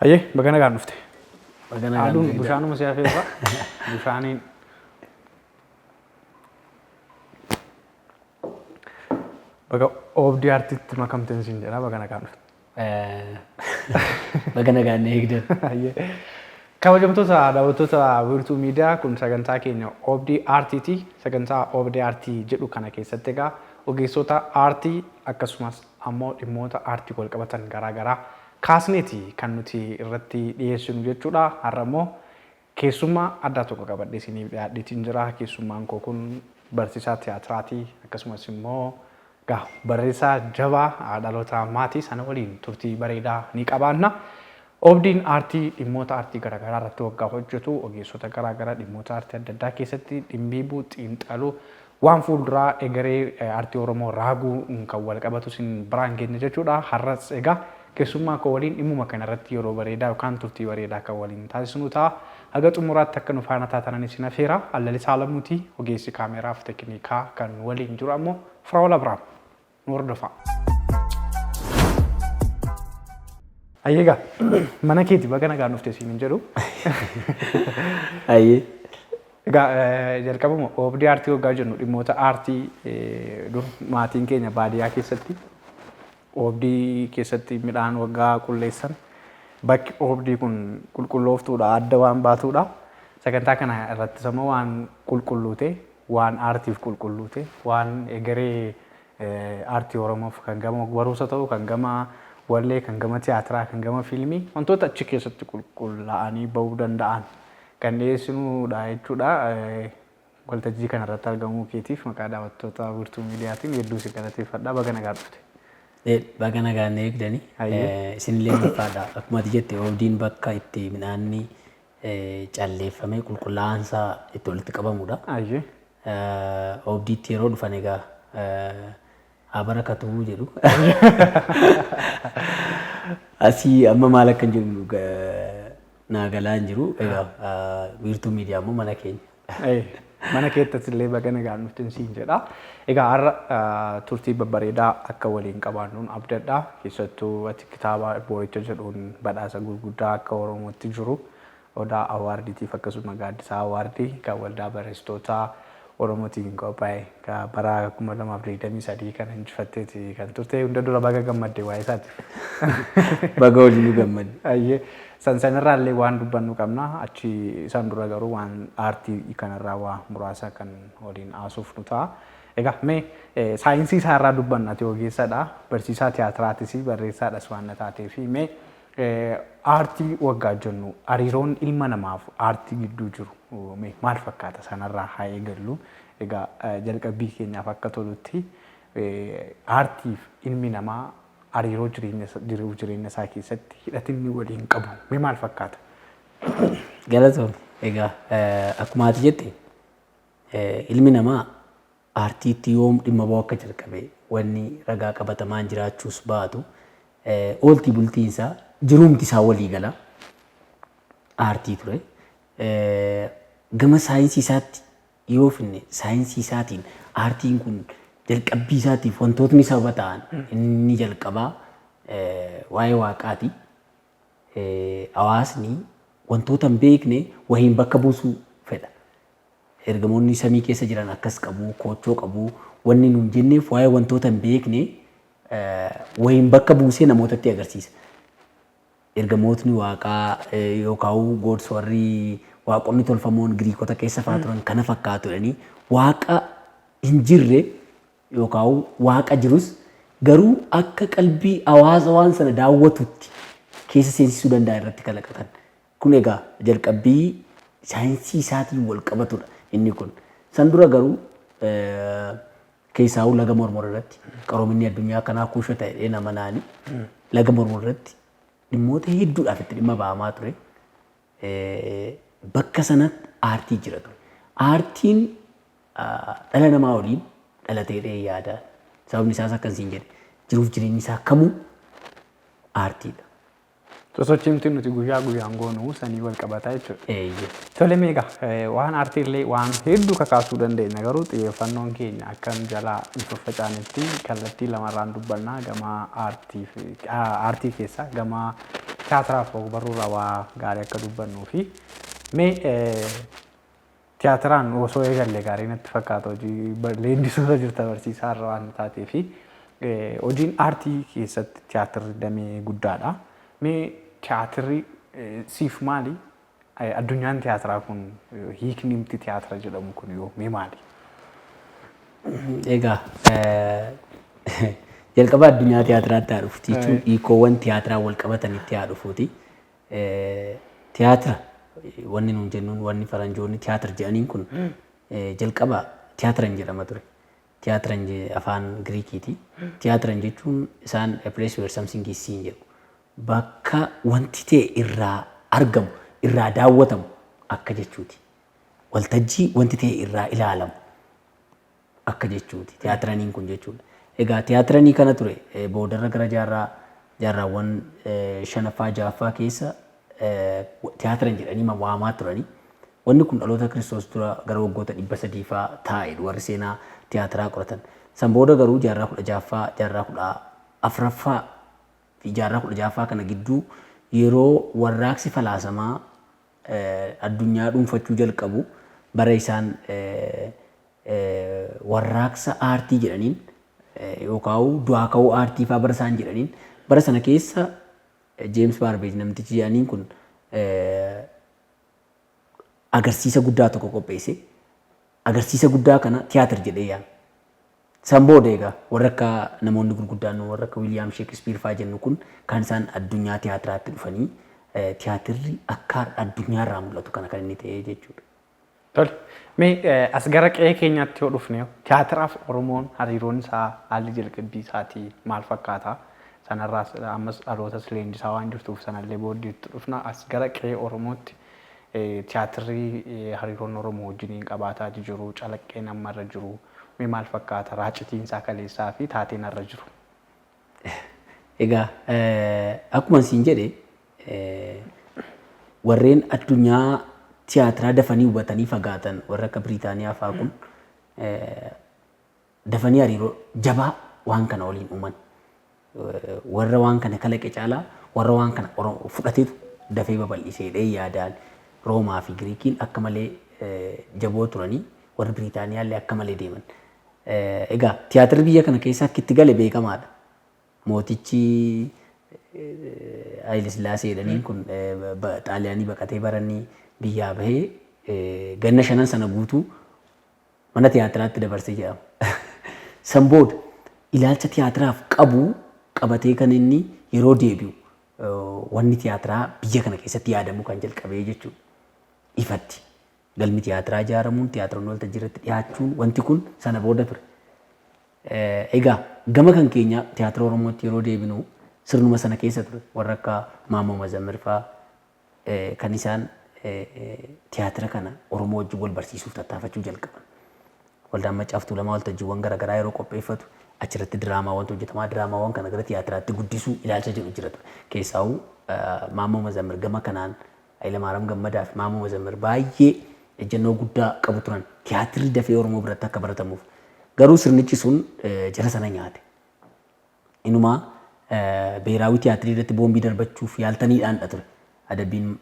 Aye, bagana kan dhufte. Bagana kan Aduun bishaanuma siyaa fe'aa. Bishaaniin baga oobdii artiitti makamteen siin jedha bagana kan dhufte. Bagana kan eegdan. Aye. Kabajamtoota daawwattoota wiirtuu miidiyaa kun sagantaa keenya oobdii aartiiti. Sagantaa oobdii aartii jedhu kana keessatti egaa ogeessota aartii akkasumas ammoo dhimmoota aartii wal qabatan garaagaraa kaasneeti kan nuti irratti dhiyeessinu jechuudha. Har'a immoo keessummaa addaa tokko qabadhee isiniif dhiyaadheetiin jira. Keessummaan koo kun barsiisaa tiyaatiraatii akkasumas immoo barreessaa jabaa dhaloota maatii sana waliin turtii bareedaa ni qabaanna. Oobdiin aartii dhimmoota aartii garaagaraa irratti waggaa hojjetu ogeessota garaagaraa dhimmoota aartii adda addaa keessatti dhimbiibuu xiinxaluu waan fuulduraa egeree aartii Oromoo raaguu kan wal qabatu sin biraan keenya jechuudha. Har'as egaa keessummaa koo waliin dhimmuma kana irratti yeroo bareedaa yookaan turtii bareedaa kan waliin taasisnu ta'a. Haga xumuraatti akka nu faana taatanan isin affeera. Allalisaa Lamuutii ogeessi kaameeraa fi teeknikaa kan waliin jiru ammoo Firaa'ol Abiraam nu hordofaa. Ayyega mana keeti bagana gaan dhufte siin jedhu. Ayyee. Egaa jalqabuma oobdii aartii waggaa jennu dhimmoota aartii dur maatiin keenya baadiyyaa keessatti oobdii keessatti midhaan waggaa qulleessan bakki oobdii kun qulqullooftuudha adda waan baatuudha. Sagantaa kana irratti sama waan qulqulluute waan aartiif qulqulluute waan egeree aartii Oromoof kan gama barumsa ta'u kan gama wallee kan gama tiyaatiraa kan gama fiilmii wantoota achi keessatti qulqullaa'anii bahuu danda'an kan dhiyeessinuudha jechuudha. Waltajjii kana irratti argamuu keetiif maqaa daawwattoota wiirtuu miidiyaatiin hedduu si galateeffadha. Bagana gaan dhufte. Bagana gaan eegdani. Isinillee ulfaadha. Akkuma ati jette oobdiin bakka itti midhaanni calleeffamee qulqullaa'aansaa itti walitti qabamudha. Oobdiitti yeroo dhufan egaa abarakatuu jedhu. Asii amma maal akka hin jiru naagalaa hin jiru. Egaa wiirtuu miidiyaa immoo mana keenya. Mana keessatti illee bagana gaan dhufte siin jedha. Egaa har'a turtii babbareedaa akka waliin qabaannuun abdadha. Keessattuu ati kitaaba boo'icha jedhuun badhaasa gurguddaa akka Oromootti jiru odaa awaardiitiif akkasuma gaaddisaa awaardii kan waldaa barreessitootaa Oromootiin qophaa'e bara 2023 kan injifatteeti kan turte hunda dura baga gammadde waa'ee isaatiif. Baga waliin nu gammadde. Ayyee sanarraa illee waan dubbannu qabna achi isaan dura garuu waan aartii kanarraa waa muraasa kan waliin haasuuf nu ta'a. Egaa mee saayinsii isaarraa dubbanna ati ogeessadha barsiisaa tiyaatiraatis barreessaadhas waan taatee fi mee aartii waggaa jennu hariiroon ilma namaaf aartii gidduu jiru mee maal fakkaata sanarraa haa eegallu. Egaa jalqabbii keenyaaf akka tolutti aartiif ilmi namaa hariiroo jireenya isaa keessatti hidhatinni waliin qabu mee maal fakkaata? Galatoom egaa akkuma ati jette ilmi namaa aartiitti yoom dhimma ba'u akka jalqabe wanni ragaa qabatamaan jiraachuus baatu ooltii bultiinsaa jiruumti isaa walii gala aartii ture. Gama saayinsii isaatti yoo finne saayinsii isaatiin aartiin kun jalqabbii isaatiif wantootni sababa ta'an inni jalqabaa waa'ee waaqaati. Hawaasni wantoota hin beekne wahiin bakka buusuu fedha. Ergamoonni samii keessa jiran akkas qabu, koochoo qabu, wanni nuun jenneef waa'ee wantoota hin beekne wahiin bakka buusee namootatti agarsiisa. Ergamootni waaqaa yookaan goodsi warri waaqonni tolfamoon Giriikota keessa fa'aa turan kana fakkaatudhani waaqa hin jirre yookaan waaqa jirus garuu akka qalbii hawaasa waan sana daawwatutti keessa seensisuu danda'a irratti kalaqatan. Kun egaa jalqabbii saayinsii isaatiin wal qabatudha inni kun. San dura garuu keessaa laga mormor irratti qaroominni addunyaa kanaa kuusha ta'e nama naani laga mormor irratti dhimmoota hedduudhaaf itti dhimma ba'amaa ture. Bakka sanatti aartii jira ture. Aartiin dhala namaa waliin dhalatee yaada. Sababni isaas akkasiin jedhe jiruuf jireenyi isaa kamuu aartiidha. Sosochiimti nuti guyyaa guyyaan goonu sanii wal qabataa jechuudha. Tole meeqa waan aartiillee waan hedduu kakaasuu dandeenya garuu xiyyeeffannoon keenya akkam jalaa hin faffacaanetti kallattii lamarraan dubbannaa gama aartii keessaa gama tiyaatiraaf barruurraa waa gaarii akka dubbannuu fi mee tiyaatiraan osoo eegalle gaarii natti fakkaata hojii leenjisuutu jirta barsiisaa irra waan taatee fi hojiin aartii keessatti tiyaatirri damee guddaadha. Mee tiyaatirri siif maali? Addunyaan tiyaatiraa kun hiikni miti tiyaatira jedhamu kun yoo mee maali? Egaa jalqaba addunyaa tiyaatiraatti haa dhufu jechuun hiikoowwan tiyaatiraa wal qabatanitti haa dhufuuti. Tiyaatira wanni nuun jennuun wanni faranjoonni tiyaatira jedhaniin kun jalqaba tiyaatiran jedhama ture. Tiyaatiran afaan Giriikiiti. Tiyaatiran jechuun isaan a place where something is seen jedhu. Bakka wanti ta'e irraa argamu, irraa daawwatamu akka jechuuti. Waltajjii wanti ta'e irraa ilaalamu akka jechuuti. Tiyaatiraniin kun jechuudha. Egaa tiyaatiranii kana ture boodarra gara jaarraawwan shanaffaa ja'affaa keessa tiyaatiran jedhanii waamaa turanii. Wanni kun dhaloota Kiristoos dura gara waggoota 300 fa'aa taa'e warri seenaa tiyaatiraa qoratan. San booda garuu jaarraa 16ffaa, jaarraa 14ffaa fi jaarraa 16ffaa kana gidduu yeroo warraaqsi falaasamaa addunyaa dhuunfachuu jalqabu bara isaan warraaqsa aartii jedhaniin yookaan du'aa ka'uu aartii fa'aa bara isaan jedhaniin bara sana keessa Jeems Baarbeej namtichi jedhaniin kun agarsiisa guddaa tokko qopheesse. Agarsiisa guddaa kana tiyaatir jedhee yaama. San booda egaa warra akka namoonni gurguddaan warra akka Wiiliyaam Sheekispiir fa'aa jennu kun kan isaan addunyaa tiyaatiraatti dhufanii tiyaatirri akka addunyaarraa mul'atu kana kan inni ta'ee jechuudha. Tole. Mee as gara qe'ee keenyaatti yoo dhufne tiyaatiraaf Oromoon hariiroon isaa haalli jalqabbii isaatii maal fakkaata? Sanarraas ammas dhalootas leenjisaa waan jirtuuf sanallee booddeetti dhufna as gara qe'ee Oromootti tiyaatirri hariiroon Oromoo wajjiniin qabaataa jiru calaqqeen ammarra jiru mee maal fakkaata raacitiin isaa kaleessaa fi taateen irra jiru? Egaa akkuma siin jedhe warreen addunyaa tiyaatiraa dafanii hubatanii fagaatan warra akka Biriitaaniyaa fa'aa kun dafanii hariiroo jabaa waan kana waliin uuman. Warra waan kana kalaqe caalaa warra waan kana fudhateetu dafee babal'iseedha yaadaan. Roomaa fi Giriikiin akka malee jaboo turanii warri Biriitaaniyaa illee akka malee deeman. Egaa tiyaatirri biyya kana keessa akka itti gale beekamaadha. Mootichi Haayile Sillaasee jedhaniin kun Xaaliyaanii baqatee baranii biyyaa bahee ganna 5 sana guutuu mana tiyaatiraatti dabarsee jedhama. San booda ilaalcha tiyaatiraaf qabu qabatee kan inni yeroo deebi'u wanni tiyaatiraa biyya kana keessatti yaadamu kan jalqabee jechuudha. Ifatti galmi tiyaatiraa ijaaramuun tiyaatiroonni waltajjii irratti dhiyaachuun wanti kun sana booda ture. Egaa gama kan keenya tiyaatira Oromootti yeroo deebinu sirnuma sana keessa ture warra akka Maammoo Mazammir fa'aa kan isaan tiyaatira kana Oromoo wajjin wal barsiisuuf tattaafachuu jalqaban. Waldaan Maccaaf Tuulamaa waltajjiiwwan garaagaraa yeroo qopheeffatu achirratti diraamaawwan hojjetamaa diraamaawwan kana gara tiyaatiraatti guddisuu ilaalcha jedhu jira ture. Keessaawuu Maammoo Mazammir gama kanaan Hayilamaariyaam Gammadaa fi Maammoo Mazammir baay'ee ejjennoo guddaa qabu turan tiyaatirri dafee Oromoo biratti akka baratamuuf. Garuu sirnichi sun jara sana nyaate. Inumaa Beeraawi tiyaatirii irratti boombii darbachuuf yaaltaniidhaan dha ture. Adabbiin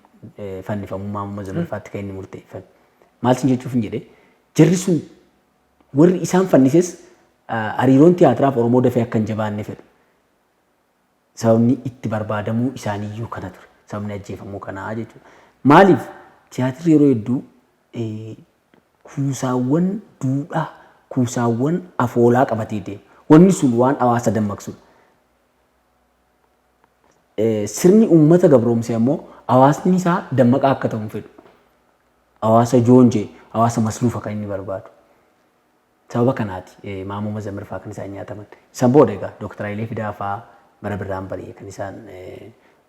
fannifamuu Maammoo Mazammir fa'aatti kan inni murteeffame. Maal sin jechuuf hin jedhee jarri sun warri isaan fannises hariiroon tiyaatiraaf Oromoo dafee akka hin jabaanne fedhu. Sababni itti barbaadamuu isaaniiyyuu kana ture. Sababni ajjeefamuu kanaa jechuudha. Maaliif tiyaatirri yeroo hedduu kuusaawwan duudhaa, kuusaawwan afoolaa qabatee deema. Wanni sun waan hawaasa dammaqsudha. Sirni uummata gabroomsee ammoo hawaasni isaa dammaqaa akka ta'u fedhu. Hawaasa joonjee, hawaasa masluufa kan inni barbaadu. Sababa kanaati Maammoo Mazammir fa'aa kan isaan nyaataman. San booda egaa Dooktar Hayilee Fidaa fa'aa bara birraan bari'ee kan isaan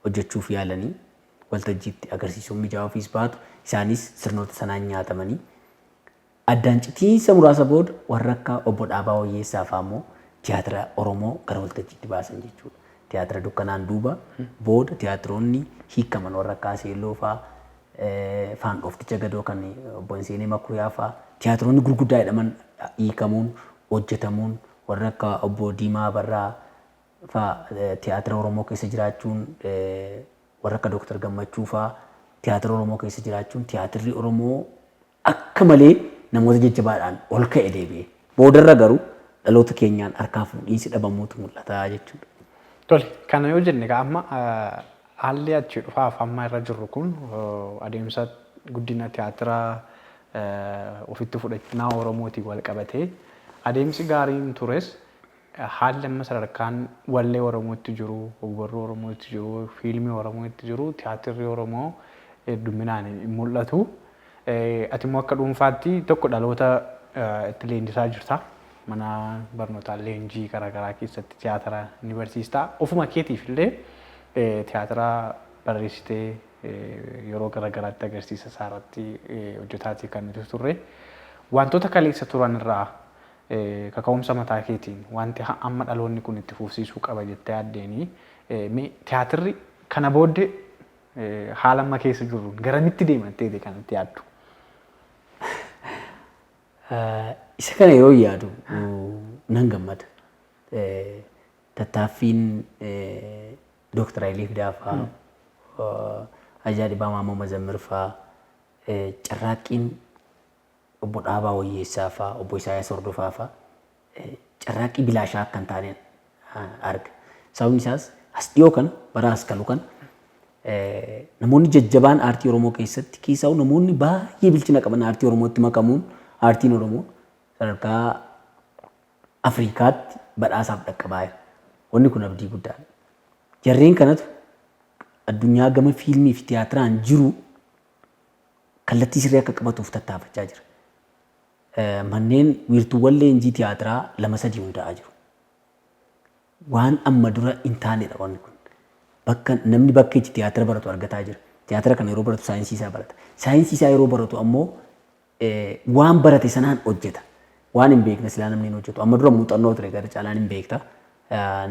hojjechuuf yaalanii waltajjiitti agarsiisuun mijaa'aa ofiis baatu isaanis sirnoota sanaan nyaatamanii addaan citiinsa muraasa booda warra akka obbo Dhaabaa Wayyeessaa fa'aa immoo tiyaatira Oromoo gara waltajjiitti baasan jechuudha. Tiyaatira dukkanaan duuba booda tiyaatiroonni hiikaman warra akka Aseelloo fa'aa Faan Dhoofticha Gadoo kan obbo Hinseenee Makuriyaa fa'aa tiyaatiroonni gurguddaa jedhaman hiikamuun hojjetamuun warra akka obbo Diimaa Barraa fa'aa tiyaatira Oromoo keessa jiraachuun warra akka Dooktar Gammachuu fa'aa tiyaatira Oromoo keessa jiraachuun tiyaatirri Oromoo akka malee namoota jajjabaadhaan ol ka'e deebi'e. Boodarra garuu dhaloota keenyaan harkaa fuudhiinsi dhabamuutu mul'ata jechuudha. Tole, kana yoo jenne amma haalli achi dhufaaf amma irra jirru kun adeemsa guddina tiyaatira ofitti fudhannaa Oromootiin wal qabatee adeemsi gaariin tures haalli amma sadarkaan wallee Oromootti jiru, ogbarruu Oromootti jiru, fiilmii Oromootti jiru, tiyaatirri Oromoo hedduminaan mul'atu. Ati immoo akka dhuunfaatti tokko dhaloota itti leenjisaa jirta. Mana barnootaa leenjii garaagaraa keessatti tiyaatira ni barsiista. Ofuma keetiif illee tiyaatira barreessitee yeroo garaagaraatti agarsiisa isaarratti hojjetaatii kan nuti turre. Wantoota kaleessa turan irraa kaka'umsa mataa keetiin wanti amma dhaloonni kun itti fufsiisuu qaba jettee yaaddeenii tiyaatirri kana booddee haala amma keessa jiru garamitti deemattee kanatti yaaddu? Isa kana yeroo yaadu nan gammada. Tattaaffiin Dooktar Hayilee Fidaa fa'aa, Ajaa Dhibaa Maammoo Mazammir fa'aa, carraaqqiin obbo Dhaabaa Wayyeessaa fa'aa, obbo Isaayaas Hordofaa fa'aa carraaqqii bilaashaa akka hin taane arga. Sababni isaas as dhiyoo kana bara as kalu kana namoonni jajjabaan aartii Oromoo keessatti keessaa namoonni baay'ee bilchina qaban aartii Oromootti makamuun aartiin Oromoo sadarkaa Afrikaatti badhaasaaf dhaqqabaa jira. Wanni kun abdii guddaadha. Jarreen kanatu addunyaa gama fiilmii fi tiyaatiraan jiru kallattii sirrii akka qabatuuf tattaafachaa jira. Manneen wiirtuuwwan leenjii tiyaatiraa 2-3 hundaa'aa jiru. Waan amma dura hin taanedha wanni kun. Bakka namni bakka itti tiyaatira baratu argataa jira. Tiyaatira kana yeroo baratu saayinsii isaa barata. Saayinsii isaa yeroo baratu ammoo waan barate sanaan hojjeta. Waan hin beekne silaa namni hin hojjetu. Amma dura muuxannoo ture gara caalaan hin beekta.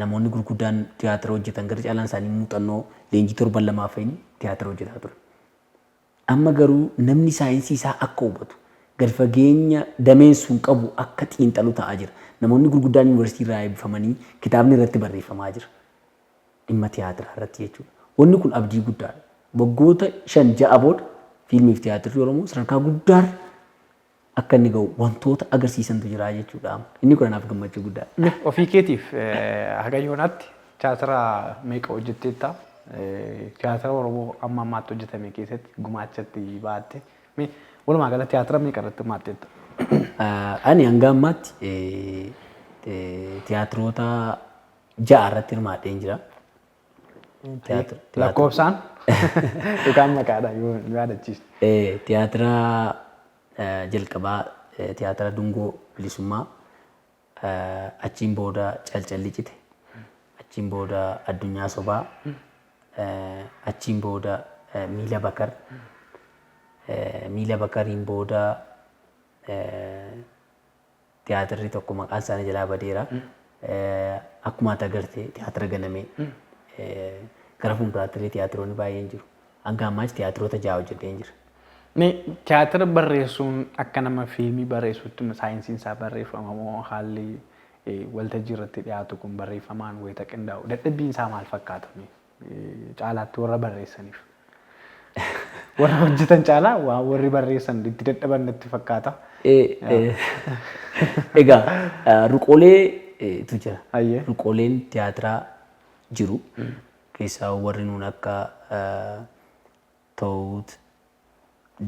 Namoonni gurguddaan tiyaatira hojjetan gara caalaan isaanii muuxannoo leenjii 7-2 fa'iin tiyaatira hojjetaa ture. Amma garuu namni saayinsii isaa akka hubatu gad fageenya dameen sun qabu akka xiinxalu ta'aa jira. Namoonni gurguddaan yuunivarsiitii irraa eebbifamanii kitaabni irratti barreeffamaa jira. Dhimma tiyaatiraa irratti jechuudha. Wanni kun abdii guddaadha. Waggoota 5-6 booda fiilmii fi tiyaatirri Oromoo sadarkaa guddaa akka inni ga'u wantoota agarsiisantu jira jechuudha. Inni kun anaaf gammachuu guddaadha. Ofii keetiif haga yoonaatti tiyaatira meeqa hojjetteetta? Tiyaatira Oromoo amma ammaatti hojjetame keessatti gumaachatti baatte. Walumaa gala tiyaatira meeqa irratti hirmaatteetta? Ani hanga ammaatti tiyaatiroota 6 irratti hirmaadheen jira. Lakkoofsaan yookaan maqaadhaan yoo yaadachiisu. Tiyaatira jalqabaa tiyaatira Dungoo Bilisummaa, achiin booda Calcalli Cite, achiin booda Addunyaa Sobaa, achiin booda Miila Bakar, Miila Bakariin booda tiyaatirri tokko maqaan isaanii jalaa badeera. Akkuma ati agarte tiyaatira Ganamee gara fuulduraatti tiyaatiroonni baay'een jiru. Hanga ammaatti tiyaatiroota 6 hojjedheen jira. Tiyaatira barreessuun akka nama fiilmii barreessuutti saayinsiin isaa barreeffama moo haalli waltajjii irratti dhiyaatu kun barreeffamaan wayita qindaa'u dadhabbiin isaa maal fakkaata? Caalaatti warra barreessaniif. Warra hojjetan caalaa waan warri barreessan itti dadhaban natti fakkaata. Egaa ruqooleetu jira. Ruqooleen tiyaatiraa jiru. Keessaa warri nuun akka Tawut,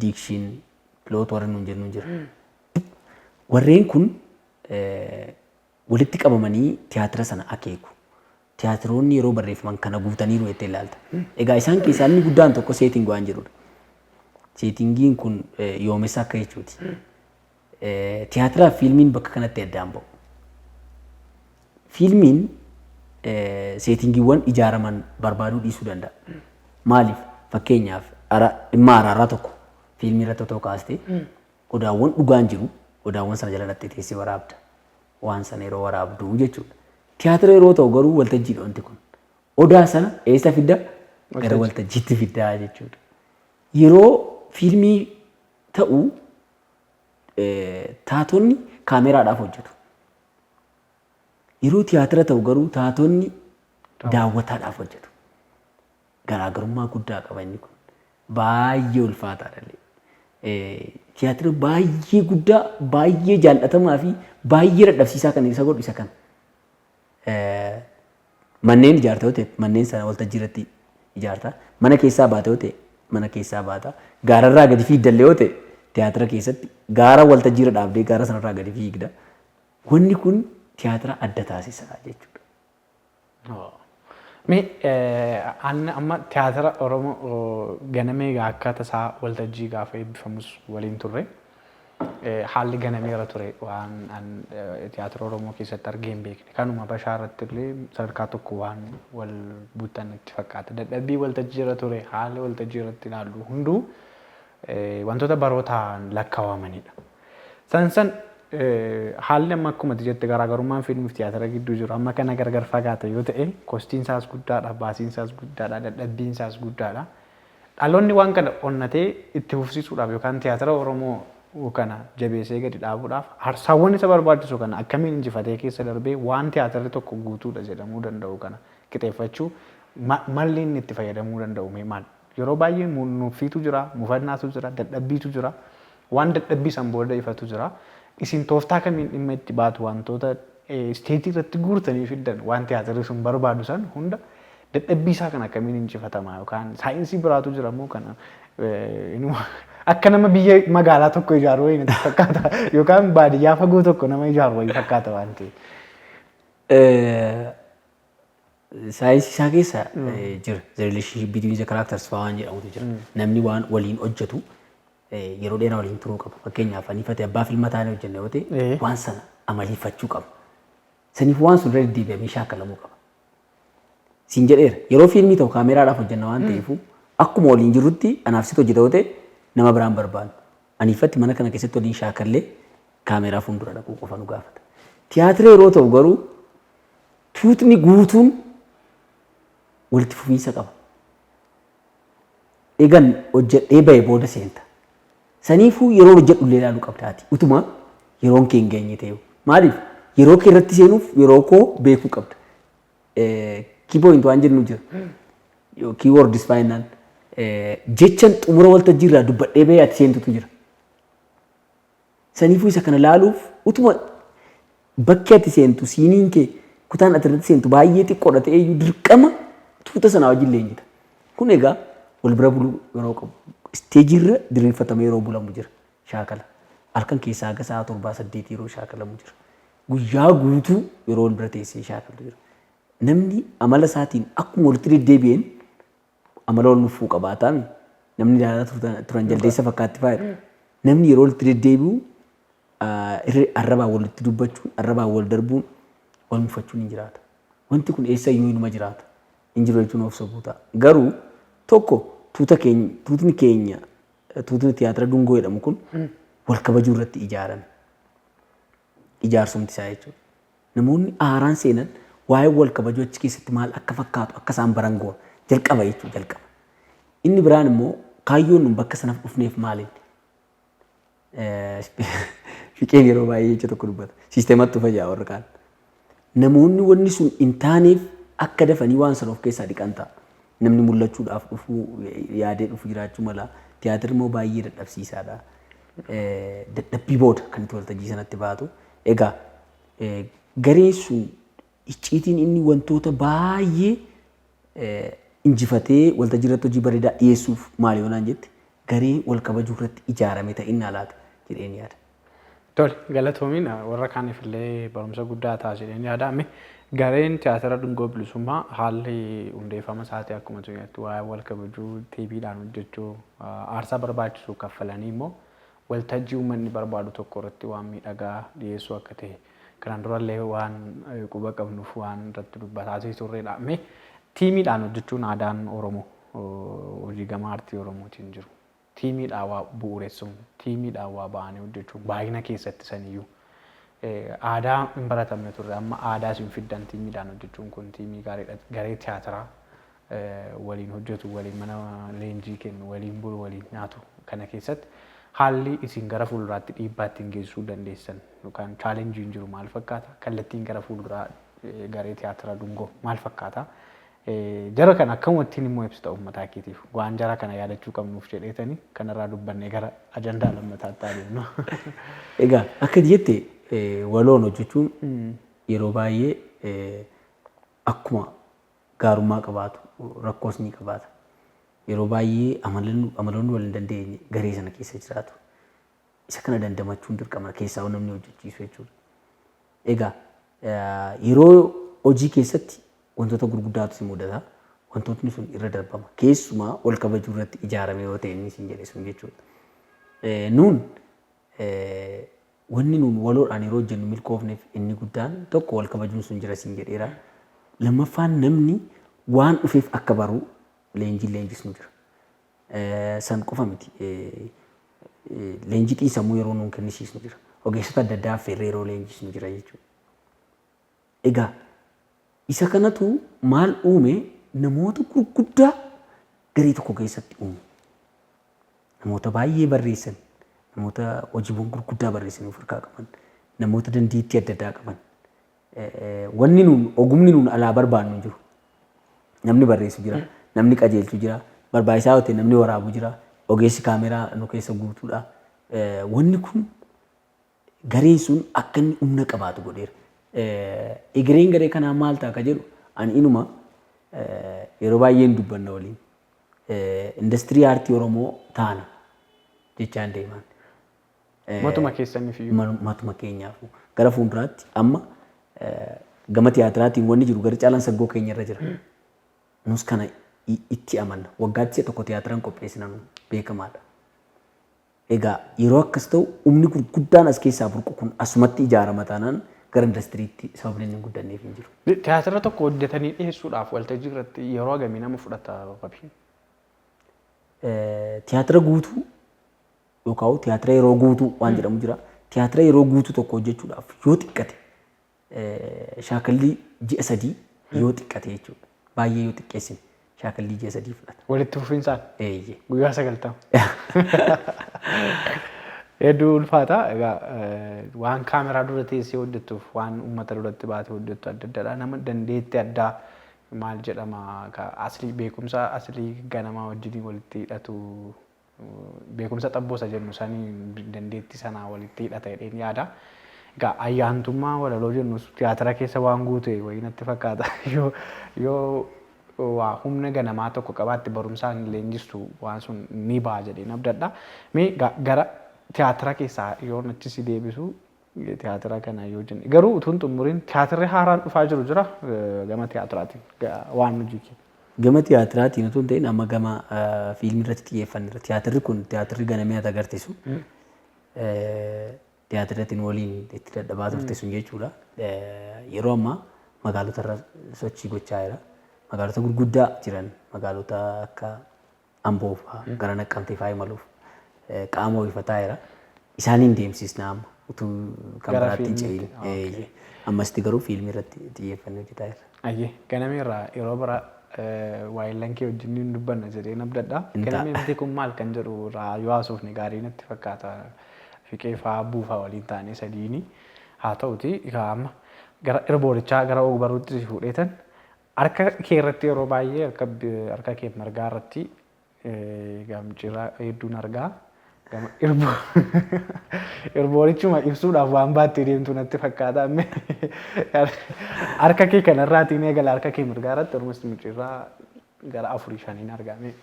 Diikshin, Piloot warri nuun jennu jira. Warreen kun walitti qabamanii tiyaatira sana akeeku. Tiyaatiroonni yeroo barreeffaman kana guutaniiru jettee ilaalta. Egaa isaan keessaa inni guddaan tokko seetingii waan jedhudha. Seetingiin kun yoomessa akka jechuuti. Tiyaatiraa fi fiilmiin bakka kanatti addaan ba'u. Fiilmiin seetingiiwwan ijaaraman barbaaduu dhiisuu danda'a. Maaliif? Fakkeenyaaf dhimma araaraa tokko fiilmii irratti otoo kaastee odaawwan dhugaan jiru odaawwan sana jalatti teessee waraabda. Waan sana yeroo waraabdu jechuudha. Tiyaatira yeroo ta'u garuu waltajjiidha wanti kun. Odaa sana eessa fidda? Gara waltajjiitti fiddaa jechuudha. Yeroo fiilmii ta'u taatonni kaameraadhaaf hojjetu. Yeroo tiyaatira ta'u garuu taatonni daawwataadhaaf hojjetu. garaagarummaa guddaa qaba inni kun. Baay'ee ulfaataadha. Tiyaatira baay'ee guddaa, baay'ee jaallatamaa fi baay'ee dadhabsiisaa kan isa godhu isa kana. Manneen ijaarta yoo ta'e manneen sana waltajjii irratti ijaarta. Mana keessaa baata yoo ta'e mana keessaa baata. Gaararraa gadi fiigdallee yoo ta'e tiyaatira keessatti gaara waltajjii irra dhaabdee gaara sanarraa gadi fiigda. Wanni kun tiyaatira adda taasisa jechuudha. Amma tiyaatira Oromoo ganamee akkaataa isaa waltajjii gaafa eebbifamus waliin turre haalli ganameera ture waan tiyaatira Oromoo keessatti argee hin beekne. Kanuma bashaa irratti illee sadarkaa tokko waan wal buutan itti fakkaata. Dadhabbii waltajjii irra ture haalli waltajjii irratti ilaallu hunduu wantoota barootaan lakkaa'amanidha. San haalli amma akkuma jette garaagarummaan fiilmii fi tiyaatira gidduu jiru amma kana gargar fagaata yoo ta'e kostiin isaas guddaadha, baasiin isaas guddaadha, dadhabbiin isaas guddaadha. Dhaloonni waan kana onnatee itti fufsiisuudhaaf yookaan tiyaatira Oromoo kana jabeessee gadi dhaabuudhaaf harsaawwan isa barbaachisu kana akkamiin injifatee keessa darbee waan tiyaatirri tokko guutuudha jedhamuu danda'u kana qixeeffachuu malli inni itti fayyadamuu danda'u maal? Yeroo baay'ee nuffiitu jira, mufannaatu jira, dadhabbiitu jira, waan dadhabbii san booda ifatu jira. Isin tooftaa kamiin dhimma itti baatu wantoota isteetii irratti guurtanii fiddan waan tiyaatirri sun barbaadu san hunda dadhabbii isaa kan akkamiin injifatamaa yookaan saayinsii biraatu jira immoo kana akka nama biyya magaalaa tokko ijaaru wayii natti fakkaata yookaan baadiyyaa fagoo tokko nama ijaaru wayii fakkaata waan ta'eef. Saayinsii isaa keessa jira. The relationship between the characters fa'aa waan jedhamutu jira. Namni waan waliin hojjetu yeroo dheeraa waliin turuu qabu. Fakkeenyaaf aniifate abbaa filma taanee hojjenne yoo ta'e waan sana amaliifachuu qaba. Saniif waan sun irra deddeebi'amee shaakalamuu qaba. Siin jedheera yeroo fiilmii ta'u kaameraadhaaf hojjenna waan ta'eef akkuma waliin jirrutti anaaf sitti hojjeta yoo ta'e nama biraan barbaadu. Aniifatti mana kana keessatti waliin shaakallee kaameraa fuuldura dhaquu qofa nu gaafata. Tiyaatira yeroo ta'u garuu tuutni guutuun walitti fufiinsa qaba. Eegan hojjedhee bahee booda seenta. Saniifuu yeroo hojjedhu illee ilaaluu qabdaati. Utuma yeroon kee hin geenye ta'e. Maaliif yeroo kee irratti seenuuf yeroo koo beekuu qabda. Kiipointi waan jennu jira. Kiiwordis faayinaan jechan xumura waltajjii irraa dubbadhee bahee ati seentutu jira. Saniifuu isa kana laaluuf utuma bakki ati seentu siiniin kee kutaan ati irratti seentu baay'ee xiqqoodha ta'eeyyuu dirqama tuuta sanaa wajjin leenjita. Kun egaa wal bira buluu yeroo qabu. Isteejii irra diriirfatamee yeroo bulamu jira shaakala. Halkan keessaa haga sa'a 7-8 yeroo shaakalamu jira. Guyyaa guutuu yeroo wal bira teessee shaakalu jira. Namni amala isaatiin akkuma walitti deddeebi'een amala wal nuffuu qabaataami. Namni ilaalaa turan jaldeessa fakkaatti faayida. Namni yeroo walitti deddeebi'u arrabaan walitti dubbachuun, arrabaan wal darbuun, wal muffachuun hin jiraata. Wanti kun eessayyuu inuma jiraata. Hin jiru jechuun of sobuu ta'a. Garuu tokko tuutni keenya tuutni tiyaatira dungoo jedhamu kun wal kabajuu irratti ijaarame. Ijaarsumti isaa jechuudha. Namoonni aaraan seenan waa'ee wal kabajuu achi keessatti maal akka fakkaatu akka isaan baran goona jalqaba jechuudha jalqaba. Inni biraan immoo kaayyoon nun bakka sanaaf dhufneef maaliin? Fiqeen yeroo baay'ee jecha tokko dubbata. Siisteematti fayyaa warra kaan. Namoonni wanni sun hin taaneef akka dafanii waan sana of keessaa dhiqan ta'a. Namni mul'achuudhaaf dhufuu yaadee dhufu jiraachuu mala tiyaatirri immoo baay'ee dadhabsiisaadha. Dadhabbii booda kan itti waltajjii sanatti baatu. Egaa gareen sun icciitiin inni wantoota baay'ee injifatee waltajjii irratti hojii bareedaa dhiyeessuuf maali yoonaan jette garee wal kabajuu irratti ijaarame ta'inna laata jedheen yaada. Tole galatoomiin warra kaaniif illee barumsa guddaa ta'a jedheen yaadame. Gareen tiyaatira dungoo bilisummaa haalli hundeeffama isaatii akkuma jennetti waa'ee wal kabajuu tiiviidhaan hojjechuu aarsaa barbaachisu kaffalanii immoo waltajjii uummanni barbaadu tokko irratti waan miidhagaa dhiyeessuu akka ta'e kanaan durallee waan quba qabnuuf waan irratti dubbataa turredha. Tiimiidhaan hojjechuun aadaan Oromoo hojii gama aartii Oromootiin jiru. Tiimiidhaan waa bu'uureessuun tiimiidhaan waa ba'anii hojjechuun baay'ina keessatti saniyyuu. Aadaa hin baratamne turre amma aadaa isin fiddan tiimiidhaan hojjechuun kun tiimii gaariidha. Garee tiyaatiraa waliin hojjetu waliin mana leenjii kennu waliin bulu waliin nyaatu kana keessatti haalli isin gara fuulduraatti dhiibbaa ittiin geessisuu dandeessan yookaan chaalenjiin jiru maal fakkaata? Kallattiin gara fuulduraa garee tiyaatira dungoo maal fakkaata? Jara kana akkamittiin immoo ibsita uummataa keetiif waan jara kana yaadachuu qabnuuf jedheetanii kanarraa dubbannee gara ajandaa lammataatti adeemnu. Egaa akka jette waloon hojjechuun yeroo baay'ee akkuma gaarummaa qabaatu rakkoos ni qabaata. Yeroo baay'ee amaloonni wal hin dandeenye garee sana keessa jiraatu. Isa kana dandamachuun dirqama keessaa namni hojjechiisu jechuudha. Egaa yeroo hojii keessatti wantoota gurguddaatu si mudata. Wantootni sun irra darbama. Keessumaa wal kabajuu irratti ijaarame yoo ta'e inni siin jedhe sun jechuudha. Nuun wanni nuun waloodhaan yeroo hojjennu milkoofneef inni guddaan tokko wal kabajuun sun jira siin jedheera. Lammaffaan namni waan dhufeef akka baru leenjisnu jira. San qofa miti. Leenjii xiisamuu yeroo nuun kennisiisnu jira. Ogeessota adda addaa affeerree yeroo leenjisnu jira jechuudha. Egaa isa kanatu maal uume namoota gurguddaa garee tokko keessatti uume. Namoota baay'ee barreessan, namoota hojiiwwan gurguddaa barreessanii of harkaa qaban, namoota dandeettii adda addaa qaban. Wanni nuun ogumni nuun alaa barbaannu jiru. Namni barreessu jira, namni qajeelchu jira, barbaachisaa yoo ta'e namni waraabu jira, ogeessi kaameraa nu keessa guutuudha. Wanni kun gareen sun akka inni humna qabaatu godheera. Egereen garee kanaa maal ta'a ka jedhu ani inuma yeroo baay'een dubbanna waliin. Industirii aartii Oromoo taana jechaan deeman. Matuma keessaniif iyyuu. Matuma keenyaaf. Gara fuulduraatti amma gama tiyaatiraatiin wanni jiru gara caalaan saggoo keenya irra jira. Nus kana itti amanna. Waggaatti tokko tiyaatiraan qopheessina nu beekamaadha. Egaa yeroo akkas ta'u humni gurguddaan as keessaa burqu kun asumatti ijaarama taanaan gara indastiriitti sababni inni guddanneef hin jiru. Tiyaatira tokko hojjetanii dhiyeessuudhaaf waltajjii irratti yeroo hagamii nama fudhata qabii? Tiyaatira guutuu yookaan tiyaatira yeroo guutuu waan jedhamu jira. Tiyaatira yeroo guutuu tokko hojjechuudhaaf yoo xiqqate shaakallii ji'a 3 yoo xiqqate jechuudha. Baay'ee yoo xiqqeessine shaakallii ji'a 3 fudhata. Walitti fufinsaan? Eeyyee. Guyyaa 90. Hedduu ulfaata. Egaa waan kaameraa dura teessee hojjettuuf waan uummata duratti baatee hojjettu adda addaadha. Nama dandeettii addaa maal jedhama aslii beekumsa aslii ganamaa wajjin walitti hidhatu beekumsa xabboosa jennu sanii dandeettii sanaa walitti hidhata jedheen yaada. Egaa ayyaantummaa walaloo jennu tiyaatira keessa waan guute wayii natti fakkaata. Yoo waa humna ganamaa tokko qabaatti barumsaan leenjistu waan sun ni ba'a jedheen abdadha. Mee gara tiyaatira keessaa yoo natti si deebisu tiyaatira kana yoo jenne garuu utuun xumuriin tiyaatirri haaraan dhufaa jiru jira gama tiyaatiraatiin waan nuti jenne. Gama tiyaatiraatiin utuun ta'in amma gama fiilmii irratti xiyyeeffanneera. Tiyaatirri kun tiyaatirri ganamee ati agarsiisu. Tiyaatiraatiin waliin itti dadhabaa turte sun jechuudha. Yeroo ammaa magaalota irra sochii gochaa jira. Magaalota gurguddaa jiran magaalota akka Amboo fa'aa gara Naqqamtee fa'aa imaluuf qaama ho'ifataa jira. Isaaniin deemsisna amma utuu kan biraatti hin ce'in. Ammasitti garuu fiilmii irratti xiyyeeffannee hojjetaa jira. Ayyee ganamee irraa yeroo bira waayillan kee wajjin ni dubbanna jedheen abdadha. Ganamee miti kun maal kan jedhu irraa yoo haasofne gaarii natti fakkaata. Fiqee fa'aa buufaa waliin taanee sadiini. Haa ta'uti amma gara irboorichaa gara ogbaruutti si fuudheetan harka kee irratti yeroo baay'ee harka kee margaa irratti gamcira hedduun argaa. Irboorichuma ibsuudhaaf waan baattee deemtu natti fakkaata. Harka kee kanarraatiin eegala harka kee mirgaa irratti ormas micirraa gara 4-5 argame.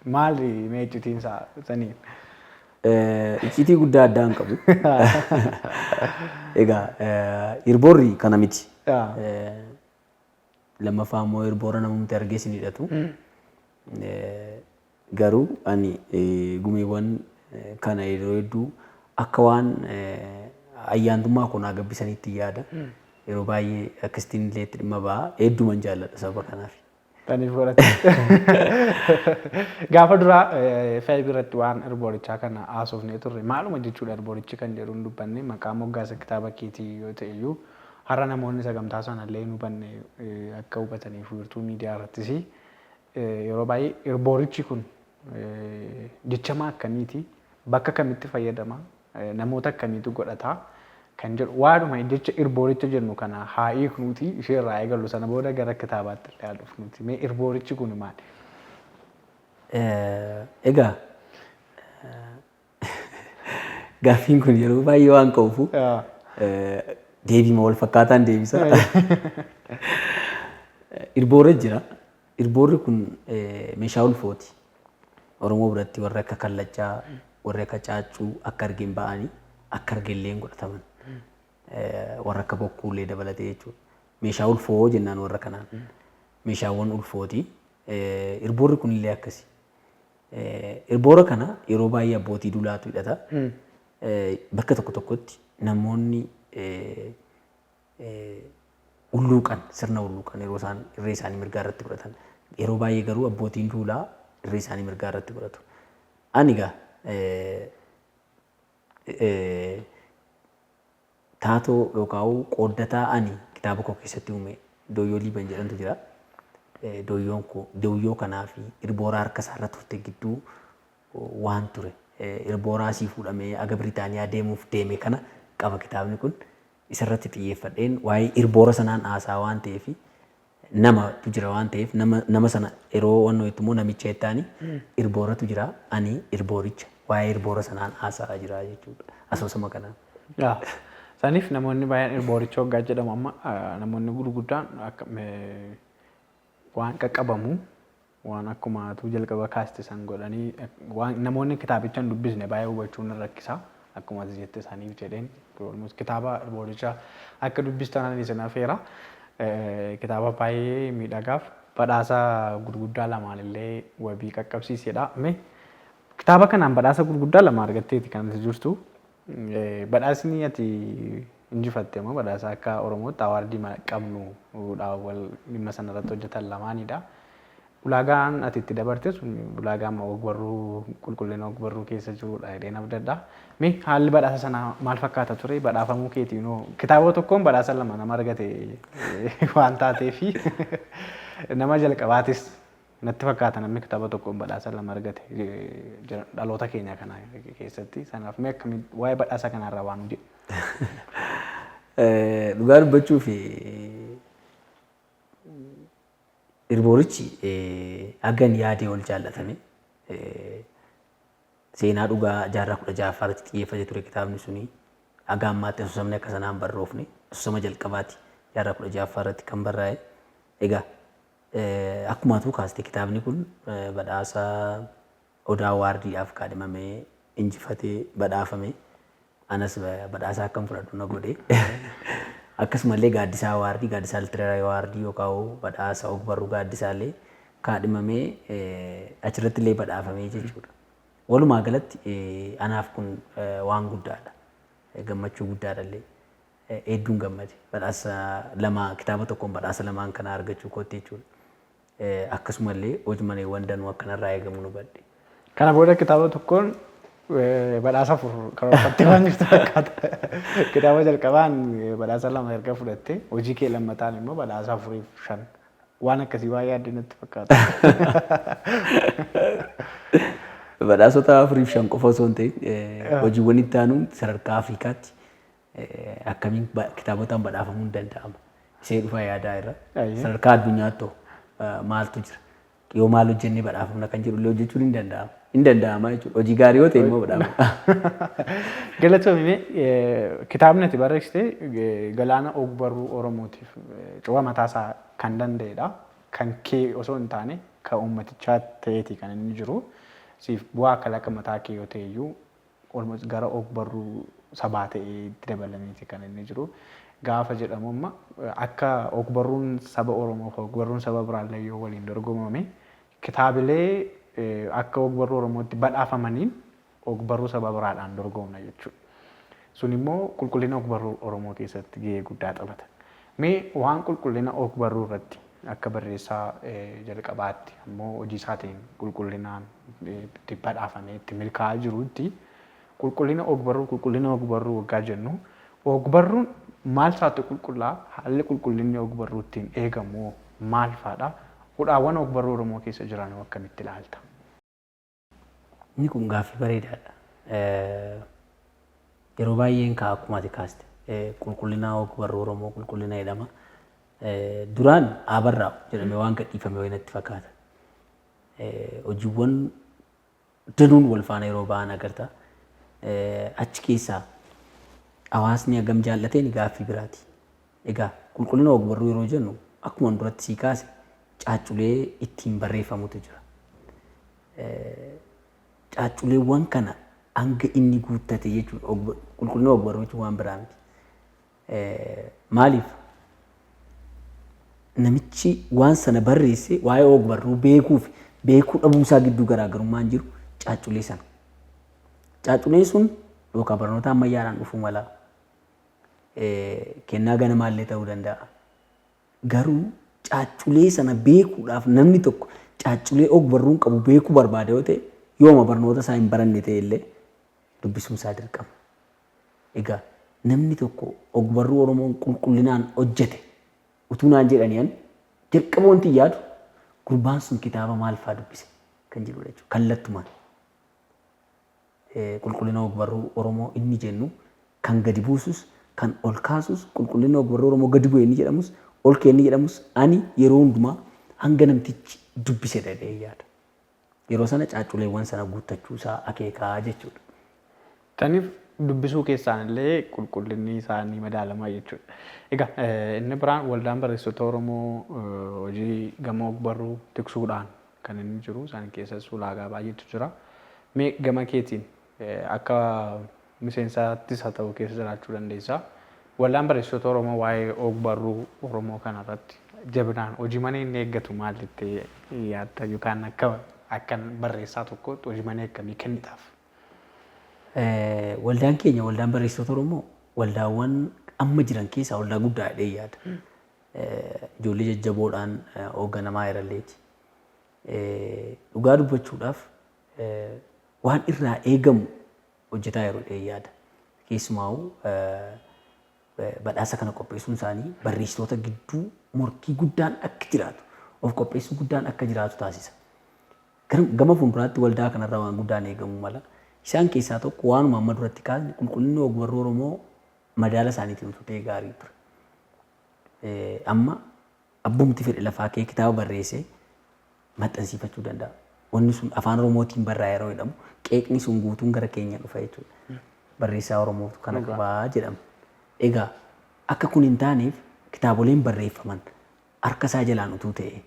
Maali mee iccitiinsaa saniin? Iccitii guddaa addaa hin qabu. Egaa irboorri kana miti. Lammaffaa immoo irboora namumti argee sin hidhatu. Garuu ani gumeewwan kana yeroo hedduu akka waan ayyaantummaa kun gabbisaniitti yaada. Yeroo baay'ee akkasitiin illee itti dhimma ba'a. Hedduman jaalladha sababa kanaaf. Taniif godhate. Gaafa duraa fe'ee biratti waan irboorichaa kana haasofnee turre maaluma jechuudha irboorichi kan jedhu hin dubbanne maqaa moggaasa kitaaba keetii yoo ta'e iyyuu har'a namoonni sagantaa sana illee hin hubanne akka hubataniif wiirtuu miidiyaa irrattis yeroo baay'ee irboorichi kun jechamaa akkamiiti bakka kamitti fayyadama namoota akkamiitu godhata kan jedhu waadhuma jecha irbooricha jennu kana haa hiiknuuti isheerraa eegallu sana booda gara kitaabaatti illee dhufnuuti. Mee irboorichi kun maali? Egaa gaaffiin kun yeroo baay'ee waan ka'uufu deebiima wal fakkaataan deebisa. Irboorri jira. Irboorri kun meeshaa ulfooti. Oromoo biratti warra akka kallachaa, warra akka caaccuu akka argeen ba'anii akka argeellee godhataman. Warra akka bokkuullee dabalatee jechuudha. Meeshaa ulfoo jennaan warra kanaan. Meeshaawwan ulfooti. Irboorri kunillee akkasi. Irboora kana yeroo baay'ee abbootii dulaatu hidhata. Bakka tokko tokkotti namoonni ulluuqan sirna ulluuqan yeroo isaan irree isaanii mirgaa irratti godhatan. Yeroo baay'ee garuu abbootiin duulaa irree isaanii mirgaa irratti godhatu. Ani egaa taatoo yookaan qooddataa ani kitaaba koo keessatti uume Dooyyoo Liiban jedhamtu jira. Dooyyoo kanaa fi irboora harka isaa irra turte gidduu waan ture. Irbooraa asii fuudhamee aga Biritaaniyaa deemuuf deeme kana qaba kitaabni kun. Isarratti xiyyeeffadheen waa'ee irboora sanaan haasaa waan ta'eef namatu jira waan ta'eef nama sana yeroo wannoo itti immoo namicha jettaani irbooratu jira ani irbooricha waa'ee irboora sanaan haasaa jira jechuudha. Asoosama kanaan. Saniif namoonni baay'een irbooricha hoggaa jedhamu amma namoonni gurguddaan akka waan qaqqabamu waan akkuma tu jalqaba kaaste san godhanii waan namoonni kitaabicha hin dubbisne baay'ee hubachuun rakkisa akkuma jette isaaniif jedheen kitaaba irbooricha akka dubbistan isin affeera kitaaba baay'ee miidhagaaf badhaasa gurguddaa lamaan illee wabii qaqqabsiisedha. Mee kitaaba kanaan badhaasa gurguddaa lama argatteeti kan jirtu badhaasni ati injifatte moo badhaasa akka Oromootti awaardii qabnu wal dhimma sanarratti hojjetan lamaanidha. Ulaagaan ati itti dabarte sun ulaagaa ogbarruu qulqullina ogbarruu keessa jirudha jedheen abdadha. Mee haalli badhaasa sana maal fakkaata ture badhaafamuu keetiinoo kitaaba tokkoon badhaasa lama nama argate waan taateef nama jalqabaatis natti fakkaata namni kitaaba tokkoon badhaasa lama argate dhaloota keenya kana keessatti sanaaf mee akkamiin waa'ee badhaasa kanarraa waan jedhu. Dhugaa dubbachuuf irboorichi hagan yaadee ol jaallatame seenaa dhugaa jaarraa 16ffaatti xiyyeeffatee ture kitaabni suni haga ammaatti asoosamni akka sanaan barroofne asoosama jalqabaati jaarraa 16ffaarratti kan barraa'e. Egaa akkuma atu kaaste kitaabni kun badhaasa Odaa Waardiidhaaf kaadhimamee injifatee badhaafame. Anas badhaasa akkam fudhadhu na godhe. Akkasumallee gaaddisaa waardii gaaddisaa literarii waardii yookaan badhaasa ogbarruu gaaddisaallee kaadhimamee achirratti illee badhaafamee jechuudha. Walumaa galatti anaaf kun waan guddaadha. Gammachuu guddaadha illee. Hedduun gammade. Badhaasa lama kitaaba tokkoon badhaasa lamaan kana argachuu kootti jechuudha. Akkasumallee hojimaneewwan danuu akkanarraa eegamu nu badhe. Kana booda kitaaba tokkoon badhaasa karoorfattee waan jirtu fakkaata. Kitaaba jalqabaan badhaasa lama erga fudhatte hojii kee lammataan immoo badhaasa 4-5 waan akkasii waa yaadde natti fakkaata. Badhaasota 4-5 qofa osoo hin ta'in hojiiwwan itti aanu sadarkaa Afrikaatti akkamiin kitaabotaan badhaafamuu hin danda'ama. Isee dhufaa yaadaa irra sadarkaa addunyaatti maaltu jira? Yoo maal hojjennee badhaafamna kan jedhu illee hojjechuun hin danda'ama. Hin danda'ama jechuudha. Hojii gaarii yoo ta'e immoo badhaafama. Galatoomii kitaabni ati barreessite galaana ogbarruu Oromootiif cufa mataasaa kan danda'edha. Kan kee osoo hin taane kan uummatichaa ta'eeti kan inni jiru. Siif bu'aa kalaqa mataa kee yoo ta'e iyyuu gara ogbarruu sabaa ta'ee itti dabalameeti kan inni jiru. Gaafa jedhamu amma akka ogbarruun saba Oromoo fi ogbarruun saba biraallee yoo waliin dorgomame kitaabilee akka ogbarruu Oromootti badhaafamaniin ogbarruu saba biraadhaan dorgomna jechuudha. Sun immoo qulqullina ogbarruu Oromoo keessatti gahee guddaa taphata. Mee waan qulqullina ogbarruu irratti akka barreessaa jalqabaatti ammoo hojii isaatiin qulqullinaan itti badhaafamee itti milkaa'aa jirutti qulqullina ogbarruu waggaa jennu ogbarruun maal isaatti qulqullaa haalli qulqullinni ogbarruu ittiin eegamu maal fa'aadha? Hudhaawwan ogbarruu Oromoo keessa jiran akkamitti ilaalta? Inni kun gaaffii bareedaadha. Yeroo baay'een akkuma ati kaaste qulqullina ogbarruu Oromoo qulqullina jedhama. Duraan Abarraa jedhamee waan gadhiifame wayii natti fakkaata. Hojiiwwan danuun wal faana yeroo ba'an agarta. Achi keessaa hawaasni hagam jaallateen gaaffii biraati. Egaa qulqullina ogbarruu yeroo jennu akkuma duratti sii kaase caacculee ittiin barreeffamutu jira. Caacculeewwan kana hanga inni guuttate jechuudha. Qulqullina ogbarruu jechuun waan biraa miti. Maaliif? Namichi waan sana barreesse waa'ee ogbarruu beekuuf beekuu dhabuusaa gidduu garaagarummaan jiru caacculee sana. Caacculeen sun yookaan barnoota ammayyaadhaan dhufuu mala kennaa ganamaallee ta'uu danda'a. Garuu caacculee sana beekuudhaaf namni tokko caacculee ogbarruun qabu beekuu barbaada yoo ta'e yooma barnoota isaa hin baranne ta'e illee dubbisuun isaa dirqama. Egaa namni tokko ogbarruu Oromoon qulqullinaan hojjete utuu naan jedhaniin dirqama wanti yaadu gurbaan sun kitaaba maal fa'aa dubbise kan jedhudha jechuudha. Kallattumaan qulqullina ogbarruu Oromoo inni jennu kan gadi buusus kan ol kaasus qulqullina ogbarruu Oromoo gadi bu'e inni jedhamus ol kee inni jedhamus ani yeroo hundumaa hanga namtichi dubbise dhadhee yaada. Yeroo sana caacculeewwan sana guuttachuu isaa akeekaa jechuudha. Taniif dubbisuu keessaan illee qulqullinni isaanii madaalamaa jechuudha. Egaa inni biraan waldaan barreessitoota Oromoo hojii gama ogbarruu tiksuudhaan kan inni jiru isaan keessas ulaagaa baay'eetu jira. Mee gama keetiin akka miseensaattis haa ta'u keessa jiraachuu dandeessaa. Waldaan barreessitoota Oromoo waa'ee ogbarruu Oromoo kanarratti jabinaan hojii mana inni eeggatu maal jettee yaadda yookaan akka barreessaa tokkootti hojii mana akkamii kennitaaf? Waldaan keenya waldaan barreessitoota Oromoo waldaawwan amma jiran keessaa waldaa guddaa jedhee yaada. Ijoollee jajjaboodhaan hoogganamaa jiralleeti. Dhugaa dubbachuudhaaf waan irraa eegamu hojjetaa yeroo jedhee yaada. Keessumaa'uu badhaasa kana qopheessuun isaanii barreessitoota gidduu morkii guddaan akka jiraatu of qopheessuu guddaan akka jiraatu taasisa. Gama fuulduraatti waldaa kanarraa waan guddaan eegamu mala. Isaan keessaa tokko waanuma amma duratti kaasne qulqullinni ogbarruu Oromoo madaala isaaniitiin utubee gaarii ture. Amma abbumti fedhe lafaa kee kitaaba barreessee maxxansiifachuu danda'a. Wanni sun afaan Oromootiin barraa'e yeroo jedhamu qeeqni sun guutuun gara keenya dhufa jechuudha. Barreessaa Oromootu kana qabaa jedhama. Egaa akka kun hin taaneef kitaaboleen barreeffaman harka isaa jalaan utuu ta'e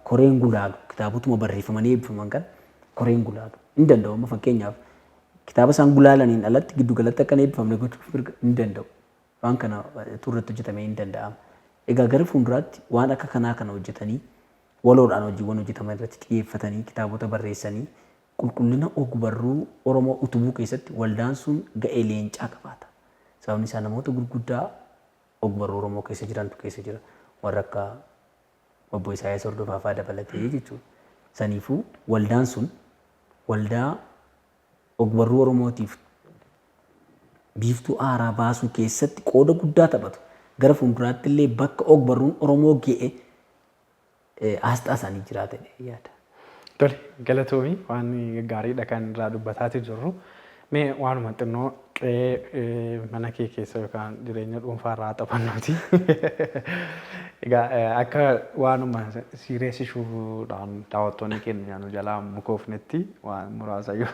koreen gulaalu kitaabotuma barreeffamanii eebbifaman kan koreen gulaalu hin danda'u. Amma fakkeenyaaf kitaaba isaan gulaalaniin alatti giddu galatti akka hin eebbifamne gochuuf hin danda'u. Waan kana turratti hojjetamee hin danda'ama. Egaa gara fuulduraatti waan akka kanaa kana hojjetanii waloodhaan hojiiwwan hojjetaman irratti xiyyeeffatanii kitaabota barreessanii qulqullina ogbarruu Oromoo utubuu keessatti waldaan sun ga'ee leencaa qabaata. Sababni isaa namoota gurguddaa ogbarruu Oromoo keessa jirantu keessa jira. Warra akka obbo Isaayyaas Hordofaa fa'aa dabalatee jechuudha. Saniifuu waldaan sun waldaa ogbarruu Oromootiif biiftuu aaraa baasuu keessatti qooda guddaa taphatu. Gara fuulduraatti illee bakka ogbarruun Oromoo ga'e asxaa isaanii jiraatanii yaada. Tole galatoomii waan gaariidha kan irraa dubbataa jirru. Mee waanuma xinnoo qe'ee mana kee keessa yookaan jireenya dhuunfaa irraa taphannuuti. Egaa akka waanuma siireessisuudhaan daawwattoonni keenya nu jalaa mukoofnetti waan muraasa yoo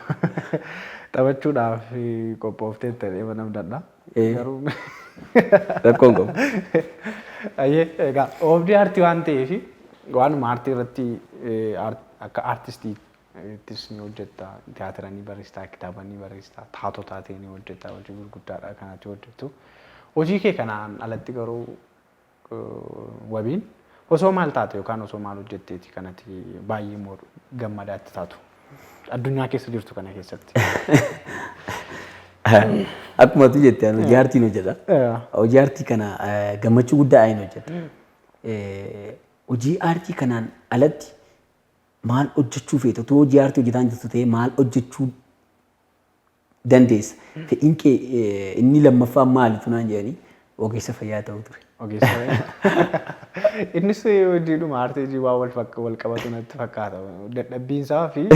taphachuudhaaf qophooftee ta'ee mana danda'a. Garuu rakkoon qabu. Egaa oobdii aartii waan ta'eef waanuma aartii irratti akka aartistii ni hojjetta, tiyaatira ni barreessita, kitaaba ni barreessita, taatota ta'e ni hojjetta, hojii gurguddaadha kanatti hojjettu. Hojii kee kanaan alatti garuu wabiin osoo maal taate yookaan osoo maal hojjetteeti kanatti baay'ee gammadaatti taatu addunyaa keessa jirtu kana keessatti. Akkuma ati jette hojii aartiin hojjeta. Hojii aartii kana gammachuu guddaa ayin hojjeta. Hojii aartii kanaan alatti maal hojjechuu feeta? Otoo hojii aartii hojjetaan jirtu ta'ee maal hojjechuu dandeessa? Fedhiin kee inni lammaffaan maalitu naan jedhanii ogeessa fayyaa ta'uu ture. Ogeessa fayyaa. Innis hojiidhuma aartii hojii waan wal qabatu natti fakkaata. Dadhabbiinsaa fi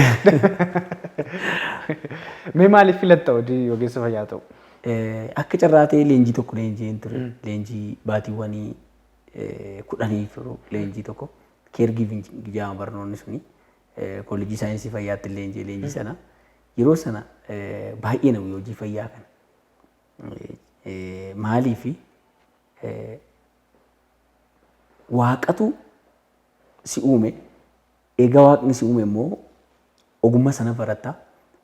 mee maaliif filatta hojii ogeessa fayyaa ta'u? Akka carraa ta'ee leenjii tokko leenjiin ture. Leenjii baatiiwwanii 10 turu leenjii tokko. Caregiving jedhama barnoonni suni. Kolleejjii saayinsii fayyaatti leenjii sana. Yeroo sana baay'ee nama hojii fayyaa kana. Maaliifi waaqatu si uume egaa waaqni si uume immoo ogummaa sana baratta.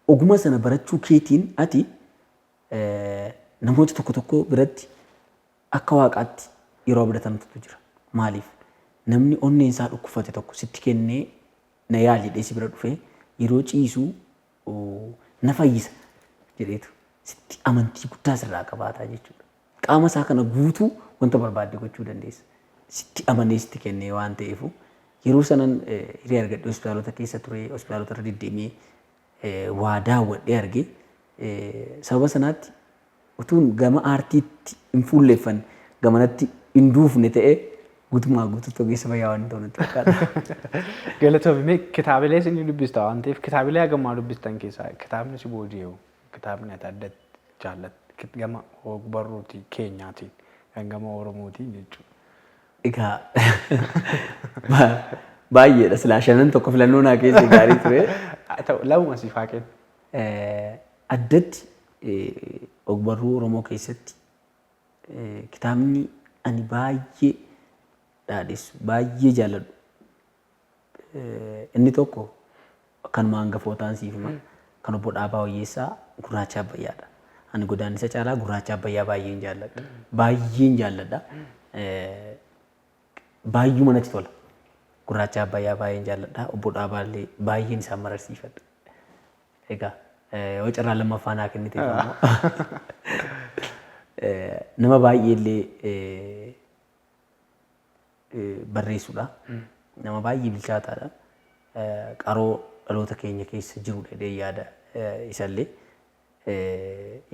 Ogummaa sana barachuu keetiin ati namoota tokko biratti akka waaqaatti yeroo abdatantu jira. Maaliif namni onneen isaa dhukkufate tokko sitti kennee na yaali jedhee si bira dhufee yeroo ciisu na fayyisa jedheetu sitti amantii guddaa sirraa qabaataa jechuudha. Qaama isaa kana guutuu wanta barbaadde gochuu dandeessa. Sitti amanee sitti kennee waan ta'eefu yeroo sanan hiree argadhe hospitaalota keessa ture hospitaalota irra deddeemee waa daawwadhee arge sababa sanaatti utuun gama aartiitti hin fuulleeffanne gamanatti hin duufne ta'ee guutumaa guutuutti ogeessa fayyaa waan ta'u natti fakkaata. Galatoomii kitaabilee isin dubbista waan ta'eef kitaabilee hagammaa dubbistan keessaa kitaabni si booji'u kitaabni ati addatti jaallattu gama barruutii keenyaatiin kan gama oromootiin jechuudha. Egaa baay'eedha silaa shanan tokko filannoo naa keessa gaarii ture. Lamuma siifaa kenna. Addatti ogbarruu Oromoo keessatti kitaabni ani baay'ee dhaadheessu baay'ee jaalladhu. Inni tokko kanuma hangafootaan siif hima kan obbo Dhaabaa Wayyeessaa Gurraacha Abbayyaadha. Ani godaannisa caalaa Gurraacha Abbayyaa baay'een jaalladha. Baay'een jaalladha. Baay'uma natti tola. Gurraacha Abbayyaa baay'een jaalladha. Obbo Dhaabaa illee baay'een isaan mararsiifadha. Egaa yoo carraa lammaffaa naa kennite nama baay'ee illee barreessudha. Nama baay'ee bilchaataadha. Qaroo dhaloota keenya keessa jirudha jedhee yaada isallee.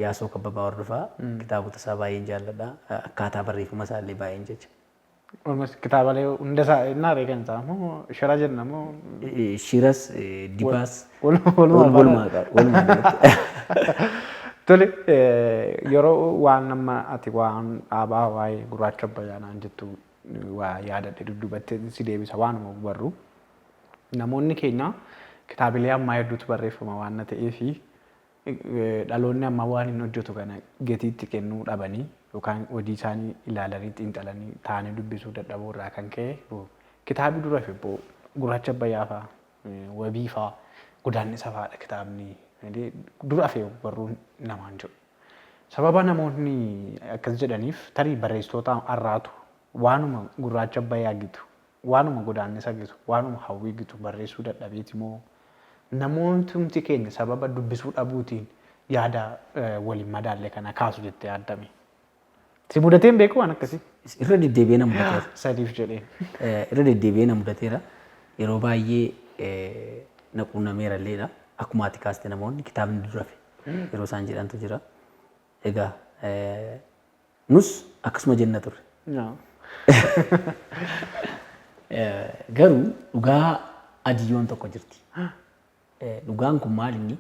Yaasoo Kabbabaa Hordofaa kitaabota isaa baay'een jaalladha. Akkaataa barreeffama isaa illee baay'een jecha. Kitaabalee hunda isaa innaa reegan isaa moo shira jenna moo? Shiras dibaas walumaa qaba. Tole yeroo waan nama ati waan dhaabaa waa'ee Gurraacha Abbayyaa naan jettu waa yaadadhe duddubattee si deebisa waanuma barru. Namoonni keenya kitaabilee ammaa hedduutu barreeffama waan ta'eefi dhaloonni amma waan hin hojjetu kana gatiitti kennuu dhabanii yookaan hojii isaanii ilaalanii xiinxalanii taa'anii dubbisuu dadhabuu irraa kan ka'e kitaabni dura fi Gurraacha Abbayyaa fa'aa wabii fa'aa godaannisa fa'aadha kitaabni dura fi barruun namaan jiru. Sababa namoonni akkas jedhaniif tarii barreessitoota har'aatu waanuma Gurraacha Abbayyaa gitu waanuma godaannisa gitu waanuma hawwii gitu barreessuu dadhabeeti moo namoonni keenya sababa dubbisuu dhabuutiin yaada waliin madaalle kana kaasu jettee yaaddame. Si mudateen beeku waan akkasii? Irra deddeebi'ee na mudateera. Sadiif jedhee. Irra deddeebi'ee na mudateera. Yeroo baay'ee na quunnameera illeedha. Akkuma ati kaaste namoonni kitaabni dura fi yeroo isaan jedhantu jira. Egaa nus akkasuma jenna turre. Garuu dhugaa adiyyoon tokko jirti. Dhugaan kun maal inni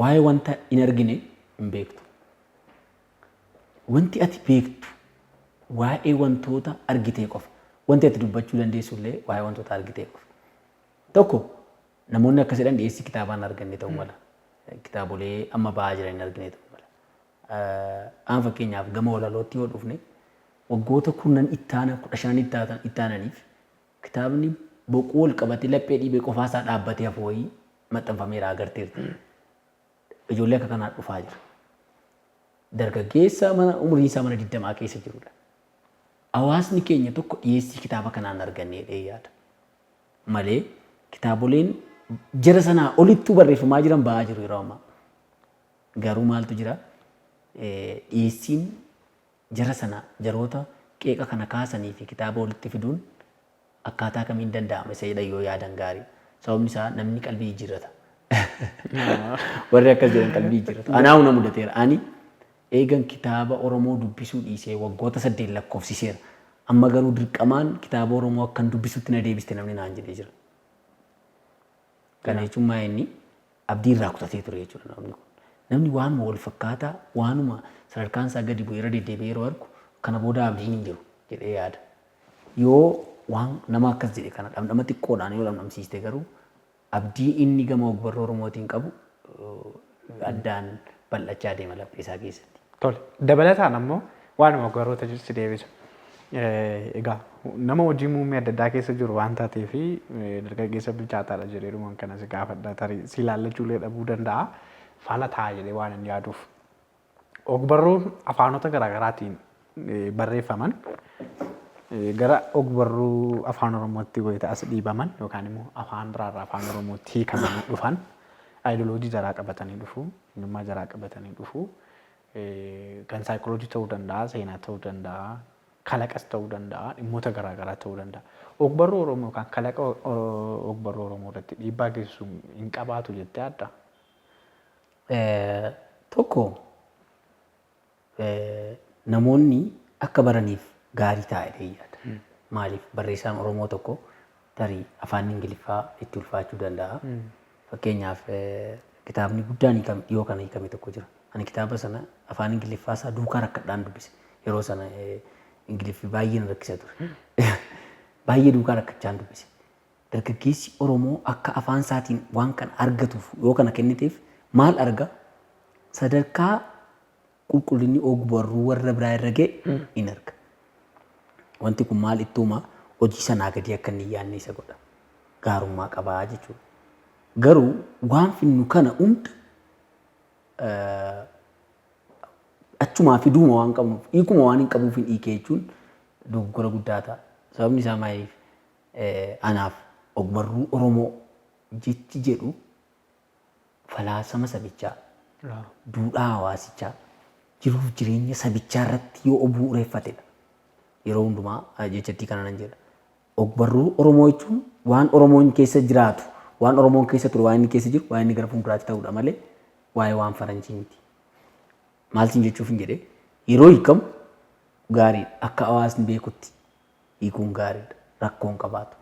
waa'ee wanta hin argine hin beektu. Wanti ati beektu waa'ee wantoota argitee qofa. Wanti ati dubbachuu dandeessu illee waa'ee wantoota argitee qofa. Tokko namoonni akkas jedhan dhiyeessii kitaabaan arganne ta'uu mala. Kitaabolee amma ba'aa jiran hin argine ta'uu mala. Aan fakkeenyaaf gama walalootti yoo dhufne waggoota 15 ittaananiif kitaabni boqoo ol qabatee laphee dhiibee qofaasaa dhaabbatee hafu wayii maxxanfameera agarteerti. Ijoollee akka kanaa dhufaa jira. Dargaggeessa mana umriin isaa mana 20 keessa jirudha. Hawaasni keenya tokko dhiyeessii kitaaba kanaan argannee yaada. Malee kitaaboleen jara sanaa olittuu barreeffamaa jiran ba'aa jiru yeroo ammaa. Garuu maaltu jira? Dhiyeessiin jara sanaa jaroota qeeqa kana kaasanii fi kitaaba walitti fiduun akkaataa kamiin danda'ama isa jedhan yoo yaadan gaarii. Sababni isaa namni qalbii jijjiirrata. Warri akkas jedhan qalbii jijjiirrata. Anaa na mudateera. Ani eegan kitaaba Oromoo dubbisuu dhiisee waggoota 8 lakkoofsiseera. Amma garuu dirqamaan kitaaba Oromoo akkan dubbisutti na deebiste namni naan jedhee jira. Kana jechuun maa inni abdii irraa kutatee ture jechuudha namni kun. namni waanuma wal fakkaataa waanuma sadarkaan isaa gadi bu'ee irra deddeebi'ee yeroo argu kana booda abdiin hin jiru jedhee yaada. Yoo waan nama akkas jedhe kana dhamdhama xiqqoodhaan yoo dhamdhamsiiste garuu abdii inni gama ogbarruu Oromootiin qabu addaan bal'achaa deema laphee isaa keessatti. Tole dabalataan ammoo waanuma ogbarroota jirti deebisa. Egaa nama hojii muummee adda addaa keessa jiru waan taatee fi dargaggeessa bilchaataadha jedheerumaan kanas gaafadha tarii si ilaallachuulee dhabuu danda'a. Faana ta'a jedhee waan hin yaaduuf. Ogbarruun afaanota garaagaraatiin barreeffaman gara ogbarruu afaan Oromootti wayita as dhiibaman yookaan immoo afaan biraarraa afaan Oromootti hiikamanii dhufan aayidooloojii jaraa qabatanii dhufu, eenyummaa jaraa qabatanii dhufu, kan saayikooloojii ta'uu danda'a, seenaa ta'uu danda'a, kalaqas ta'uu danda'a, dhimmoota garaagaraa ta'uu danda'a. Ogbarruu Oromoo yookaan kalaqa ogbarruu Oromoo irratti dhiibbaa geessisu hin qabaatu jettee adda? Tokko namoonni akka baraniif gaarii taa'ee yaada. Maaliif barreessaan Oromoo tokko tarii afaan Ingiliffaa itti ulfaachuu danda'a. Fakkeenyaaf kitaabni guddaan dhiyoo kana hiikame tokko jira. Ani kitaaba sana afaan Ingiliffaa isaa duukaa rakkadhaan dubbise. Yeroo sana Ingiliffi baay'ee na rakkisa ture. Baay'ee duukaa rakkachaan dubbise. Dargaggeessi Oromoo akka afaan isaatiin waan kana argatuuf yoo kana kenniteef maal arga? Sadarkaa qulqullinni ogbarruu warra biraa irra ga'e in arga. Wanti kun maal ittuma hojii sanaa gadi akka inni yaadne isa godha. Gaarummaa qabaa jechuudha. Garuu waan finnu kana hunda achumaa fi duuma waan qabnuuf hiikuma waan hin qabuuf hin hiike jechuun dogoggora guddaa ta'a. Sababni isaa maaliif anaaf ogbarruu Oromoo jechi jedhu falaasama sabichaa, duudhaa hawaasichaa, jiruuf jireenya sabichaa irratti yoo bu'uureffatedha. Yeroo hundumaa jechattii kana nan jedha. Ogbarruu Oromoo jechuun waan Oromoon keessa jiraatu, waan Oromoon keessa ture, waan inni keessa jiru, waan inni gara fuulduraatti ta'udha malee waa'ee waan faranjii miti. Maal siin jechuuf hin jedhee yeroo hiikamu gaariidha. Akka hawaasni beekutti hiikuun gaariidha. Rakkoon qabaatu.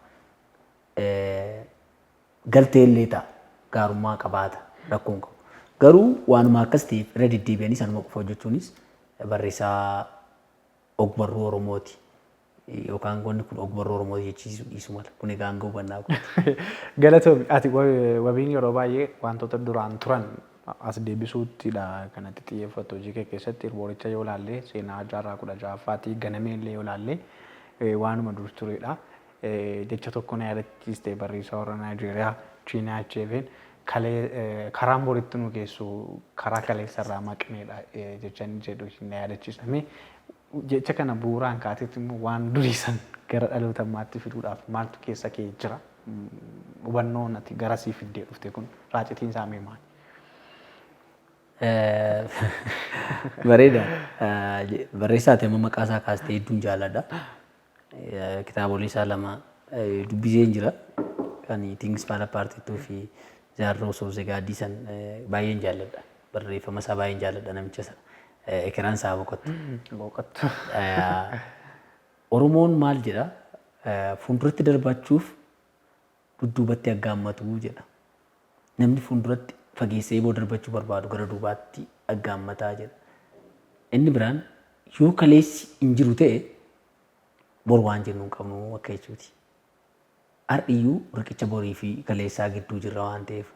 Galtee illee ta'a. Gaarummaa qabaata. Rakkoon qabu. Garuu waanuma akkas ta'eef irra deddeebi'anii sanuma qofa hojjechuunis barreessaa ogbarruu Oromooti. Yookaan wanni kun ogbarruu Oromooti jechiisuu dhiisu mala. Kun egaa hanga hubannaa kun. Galatoomii ati wabiin yeroo baay'ee wantoota duraan turan as deebisuuttidha kanatti xiyyeeffatu hojii kee keessatti irbooricha yoo ilaalle seenaa jaarraa 16ffaatii ganamee illee yoo ilaalle waanuma dur turedha. Jecha tokko na yaadachiiste barreessaa warra Naayijeeriyaa Chiinaa Acheeven karaan boritti nu geessu karaa kaleessarraa maqneedha jecha inni jedhu na yaadachiisame. Jecha kana bu'uuraan kaateetti immoo waan duriisan gara dhaloota ammaatti fiduudhaaf maaltu keessa kee jira? Hubannoon ati garasii fiddee dhufte kun raacitiin isaa mee maali? Bareeda. Barreessaa ta'e maqaa isaa kaastee hedduun jaalladha. Kitaabolee isaa lama dubbiseen jira. Kan Things Fall Apart fi Jaarraa Osoo Gaaddisan baay'een jaalladha. Barreeffama isaa baay'een jaalladha namicha sana. Ekeraan isaa boqottu. Boqottu. Oromoon maal jedha? Fuulduratti darbachuuf dudduubatti aggaammatu jedha. Namni fuulduratti fageessee boo darbachuu barbaadu gara duubaatti aggaammataa jedha. Inni biraan yoo kaleessi hin jiru ta'e bor waan jennu hin qabnu akka jechuuti. Har'iyyuu riqicha borii fi kaleessaa gidduu jirra waan ta'eef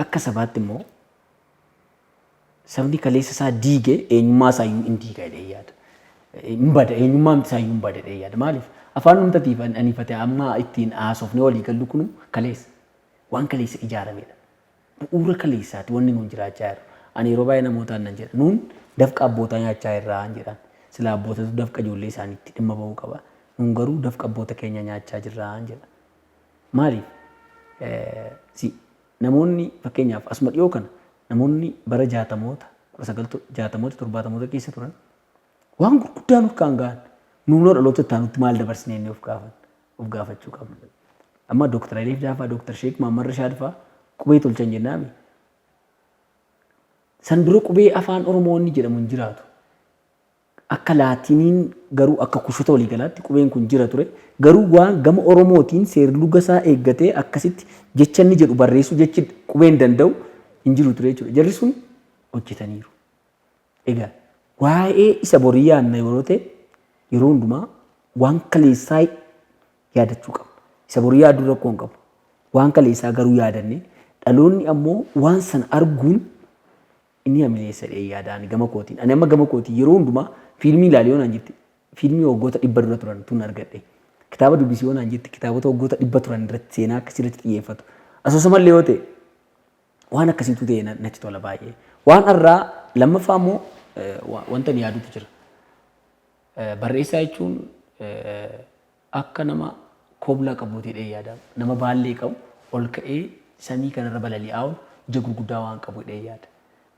akka sabaatti immoo sabni kaleessa isaa diige eenyummaa isaa hin diiga jedhee yaada. Hin bada eenyummaa isaa hin bada jedhee yaada. Maaliif afaan numtatiif aniifate amma ittiin haasofnee walii gallu kun kaleessa. Waan kaleessa ijaaramedha. Bu'uura kaleessaati wanni nuun jiraachaa jiru. Ani yeroo baay'ee namootaan nan jedha. Nuun dafqa abbootaa nyaachaa irraa jedhan. Sila abbootatu dafqa ijoollee isaaniitti dhimma bahuu qaba. Nuun garuu dafqa abboota keenya nyaachaa jirraa jedha. Maaliif namoonni fakkeenyaaf asuma dhiyoo kana namoonni bara 60moota 70moota keessa turan waan gurguddaa nuuf kan ga'an nuunoo dhaloota taanutti maal dabarsinee inni of gaafachuu qabna. Amma Dr. Alif Daafaa, Dr. Sheek Mahammad Rashaad fa'aa qubee tolchan jennaami. San dura qubee afaan Oromoo inni jedhamu hin jiraatu. Akka Laatiniin garuu akka kushota waliigalaatti qubeen kun jira ture. Garuu waan gama Oromootiin seerluga isaa eeggatee akkasitti jecha inni jedhu barreessuu jechi qubeen danda'u hin jiru ture jechuudha. Jarri sun hojjetaniiru. Egaa waa'ee isa borii yaadna yeroo ta'e yeroo hundumaa waan kaleessaa yaadachuu qaba. Isa borii yaaduu rakkoo hin qabu. Waan kaleessaa garuu yaadannee dhaloonni ammoo waan sana arguun inni hamileessa dhee yaadaan gama kootiin. Ani amma gama kootiin yeroo hundumaa fiilmii ilaalee yoonaan jirti. Fiilmii waggoota 100 dura turan tun argadhe. Kitaaba dubbisii yoonaan jirti kitaabota waggoota 100 turan irratti seenaa akkasirratti xiyyeeffatu. Asoosamallee yoo ta'e waan akkasiitu ta'e natti tola baay'ee. Waan irraa lammaffaa immoo wanta ni yaadutu jira. Barreessaa jechuun akka nama koblaa qabuutii dhee yaadama. Nama baallee qabu ol ka'ee samii kanarra balali'aa oolu ija gurguddaa waan qabu dhee yaada.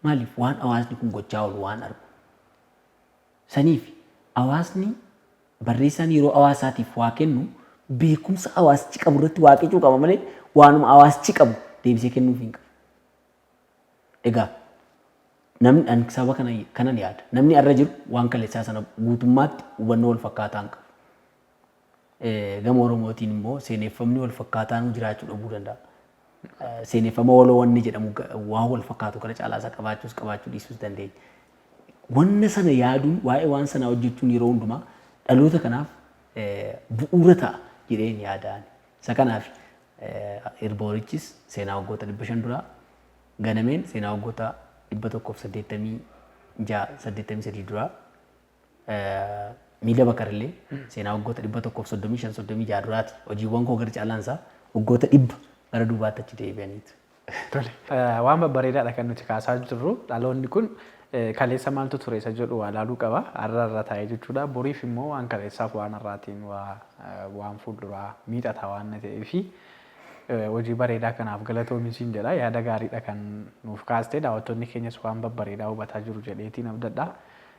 Maaliif waan hawaasni kun gochaa oolu waan argu. Saniif hawaasni barreessaan yeroo hawaasaatiif waa kennu beekumsa hawaasichi qabu irratti waaqechuu qaba malee waanuma hawaasichi qabu deebisee kennuuf hin qabu. Egaa namni ani sababa kanan yaada. Namni irra jiru waan kaleessaa sana guutummaatti hubannoo wal fakkaataa hin qabu. Gama Oromootiin immoo seeneffamni wal fakkaataan jiraachuu dhabuu danda'a. Seeneffama waloo wanni jedhamu waan wal fakkaatu kana caalaa isaa qabaachuu dhiisuus dandeenya. Wanna sana yaaduun waa'ee waan sanaa hojjechuun yeroo hundumaa dhaloota kanaaf bu'uura ta'a jedheen yaadaan. Isa kanaaf Irboorichis seenaa waggoota 500 duraa ganameen seenaa waggoota 186 duraa miila bakarallee seenaa waggoota 135 duraati hojiiwwan koo gara caalaansaa waggoota 100 gara duubaatti achi deebi'aniitu. Tole. Waan babbareedaadha kan nuti kaasaa jirru dhaloonni kun kaleessa maaltu ture isa jedhu waa ilaaluu qaba. Har'a taa'ee jechuudha. Boriif immoo waan kaleessaaf waan har'aatiin waan fuulduraa miidhata waan ta'eef hojii bareedaa kanaaf galatoomiin jedha. Yaada gaariidha kan nuuf kaastee daawwattoonni keenyas waan babbareedaa hubataa jiru jedheetiin abdadha.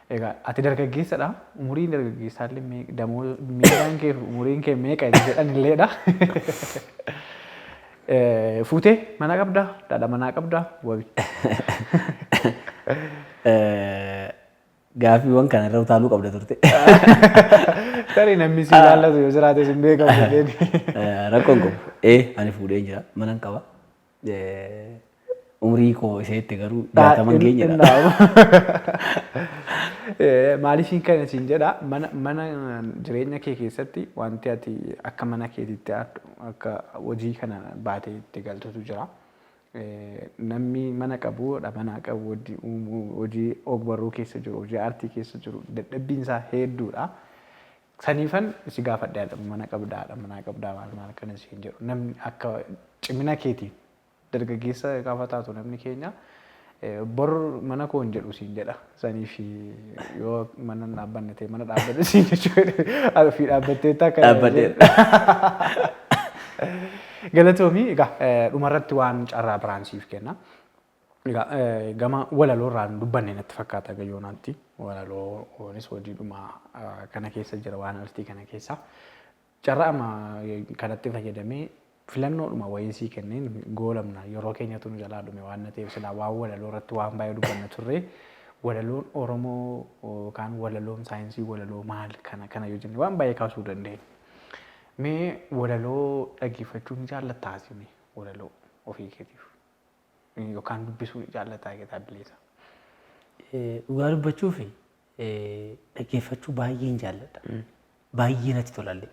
Egaa ati dargaggeessadha. Umuriin dargaggeessaallee miidhaan kee umuriin kee meeqa jedhanilleedha. Fuutee mana qabdaa? Dhadha manaa qabdaa? Wabi. Gaaffiiwwan kanarra utaaluu qabda turte. Tarii namni si ilaallatu yoo jiraate sin beekamu. Rakkoon qabu. Ani fuudhee jira. Manan qaba. Umrii koo isheetti garuu 60 geenyedha. Maaliifin kana siin jedha mana jireenya kee keessatti wanti ati akka mana keetitti akka hojii kana baatee itti galtutu jira. Namni mana qabu manaa qabu hojii ogbarruu keessa jiru hojii aartii keessa jiru dadhabbiin isaa hedduudha. Saniifan si gaafadhaadha mana qabdaadha manaa qabdaa maal kana siin jedhu namni akka cimina keetiin dargaggeessa gaafa taatu namni keenya bor mana koo hin jedhu siin jedha. Saniif yoo mana dhaabbanne ta'e mana dhaabbate siin jechuudha. Fi dhaabbattee akka dhaabbateedha. Galatoomii egaa dhumarratti waan carraa biraan siif kenna. Egaa gama walaloorraan dubbanne natti fakkaata gayyoonaatti. Walaloonis hojiidhuma kana keessa jira waan artii kana keessa. Carraa kanatti fayyadamee filannoodhuma wayiisii kenneen goolamna yeroo keenyatu nu jalaa dhume waan ta'eef silaa waan walaloo irratti waan baay'ee dubbanna turre walaloon Oromoo yookaan walaloon saayinsii walaloo maal kana yoo jenne waan baay'ee kaasuu dandeenya. Mee walaloo dhaggeeffachuun jaallattaa asii walaloo ofii keetiif yookaan dubbisuu jaallattaa kitaabileessa. Dhugaa dubbachuuf dhaggeeffachuu baay'een jaalladha. Baay'ee natti tolallee.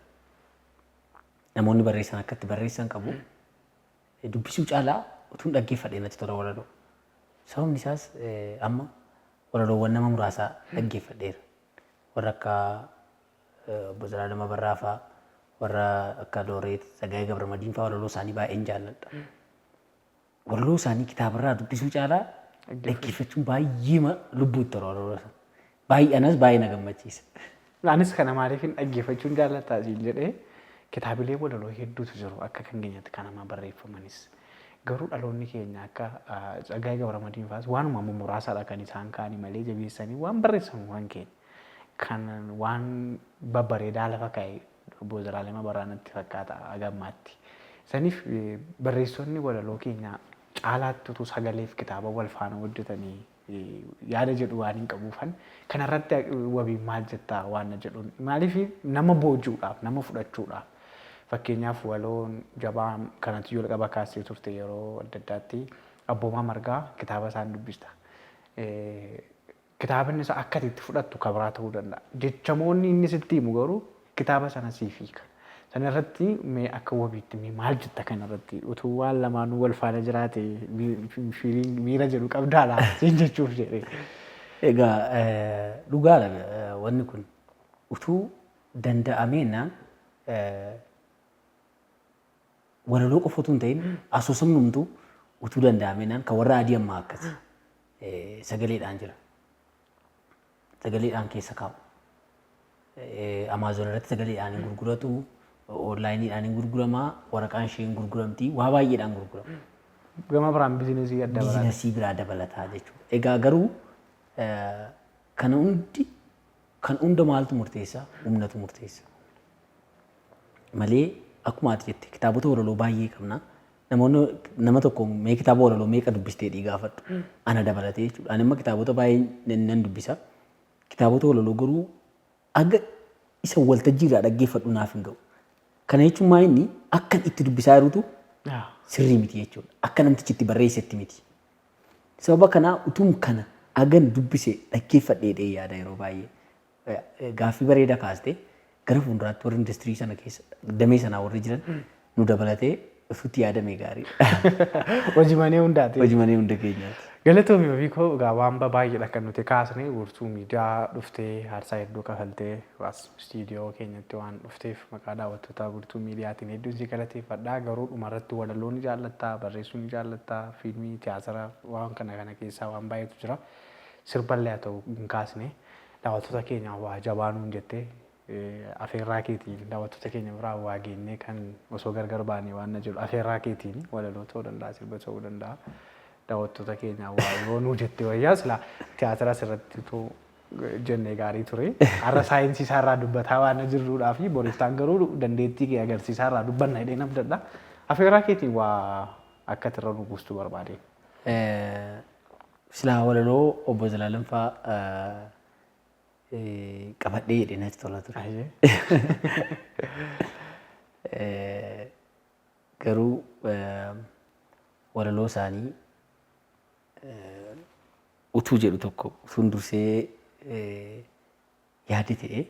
Namoonni barreessan akkatti barreessan qabu dubbisuu caalaa utuun dhaggeeffadhee natti tola walaloo. Sababni isaas amma walaloowwan nama muraasaa dhaggeeffadheera. Warra akka Obbo Zalaalama Barraafaa, warra akka Looreet Tsaggaayee Gabramadiin fa'aa walaloo isaanii baay'een jaalladha. Walaloo isaanii kitaabarraa dubbisuu caalaa dhaggeeffachuun baay'ee lubbuutti tola walaloo sana. Baay'eenas baay'ee na gammachiisa. Anis kana maaliifin dhaggeeffachuun jaallattaa siin jedhee kitaabilee walaloo hedduutu jiru akka kan keenyatti kan nama barreeffamanis. Garuu dhaloonni keenya akka Tsaggaayee Gabramadiin fa'aas waanuma muraasaadha kan isaan kaanii malee jabeessanii waan barreessan waan keenya. Kan waan babbareedaa lafa kaa'e Obbo Zalaalama Barraanatti fakkaata agammaatti. Saniif barreessonni walaloo keenya caalaatti utuu sagaleef kitaaba wal faana hojjetanii yaada jedhu waan hin qabuufan kanarratti wabii maal jettaa waan jedhuun maaliif nama boojuudhaaf nama fudhachuudhaaf fakkeenyaaf waloon jabaa kanatti yoo qaba kaasee turte yeroo adda addaatti Abboomaa Margaa kitaaba isaan dubbista. Kitaabni isaa akka itti fudhattu kabraa ta'uu danda'a. Jechamoonni inni sitti himu garuu kitaaba sana siif hiika. Sana irratti mee akka wabiitti mee maal jetta kana irratti utuu waan lamaanuu wal faana jiraate miira jedhu qabdaa laa jechuuf jedhee. Egaa dhugaadha wanni kun utuu danda'ameenaan walaloo qofa utuu hin ta'in asoosamnumtuu utuu danda'ameenaan kan warra adii ammaa akkas sagaleedhaan jira. Sagaleedhaan keessa kaa'u. Amaazoon irratti sagaleedhaan hin gurguratu, onlaayiniidhaan hin gurguramaa, waraqaan ishee hin gurguramti, waa baay'eedhaan gurgurama. Gama biraan biizinesii adda balata. Biizinesii biraa dabalataa jechuudha. Egaa garuu kan hunda maaltu murteessa? Humnatu murteessa. Malee akkuma ati jette kitaabota walaloo baay'ee qabna. Namoonni nama tokko mee kitaaba walaloo meeqa dubbistee gaafadhu ana dabalatee jechuudha. Ani amma kitaabota baay'ee nan dubbisa. Kitaabota walaloo garuu aga isa waltajjii irraa dhaggeeffadhu naaf hin ga'u. Kana jechuun maa inni akkan itti dubbisaa jirutu sirrii miti jechuudha. Akka namtichi itti barreessetti miti. Sababa kanaa utuun kana agan dubbise dhaggeeffadhee yaada yeroo baay'ee. Gaaffii bareedaa kaastee gara fuulduraatti warri industirii sana keessa damee sanaa warri jiran nu dabalatee ifutti yaadame gaarii. Hojii manee hundaati. Hojii manee hunda keenyaati. Galatoomii ofii koo egaa waan baay'eedha kan nuti kaasne wiirtuu miidiyaa dhuftee aarsaa hedduu kafaltee istiidiyoo keenyatti waan dhufteef maqaa daawwattoota wiirtuu miidiyaatiin hedduun si galateeffadha. Garuu dhumarratti walaloo ni jaallattaa, barreessuu ni jaallattaa, fiilmii, tiyaatira waan kana keessaa waan baay'eetu jira. Sirballee haa ta'u hin kaasne daawwattoota keenya waa jabaanuun jettee afeerraa keetiin daawwattoota keenya biraa waa geennee kan osoo gargar baanee waan na jedhu afeerraa keetiin walaloo ta'uu danda'a, sirba ta'uu danda'a. Daawwattoota keenya waa yoo nuu jettee wayyaa silaa tiyaatira asirratti jennee gaarii ture. Har'a saayinsii isaarraa dubbataa waan jirruudhaa fi boristaan garuu dandeettii kee agarsiisaa irraa dubbanna jedhee nam dadha. Afeerraa keetiin waa akka irra nu buustu barbaade. Silaa walaloo obbo Zalaalam fa'aa qabadhee jedhee natti tola ture. Garuu walaloo isaanii utuu jedhu tokko utuun dursee yaade ta'e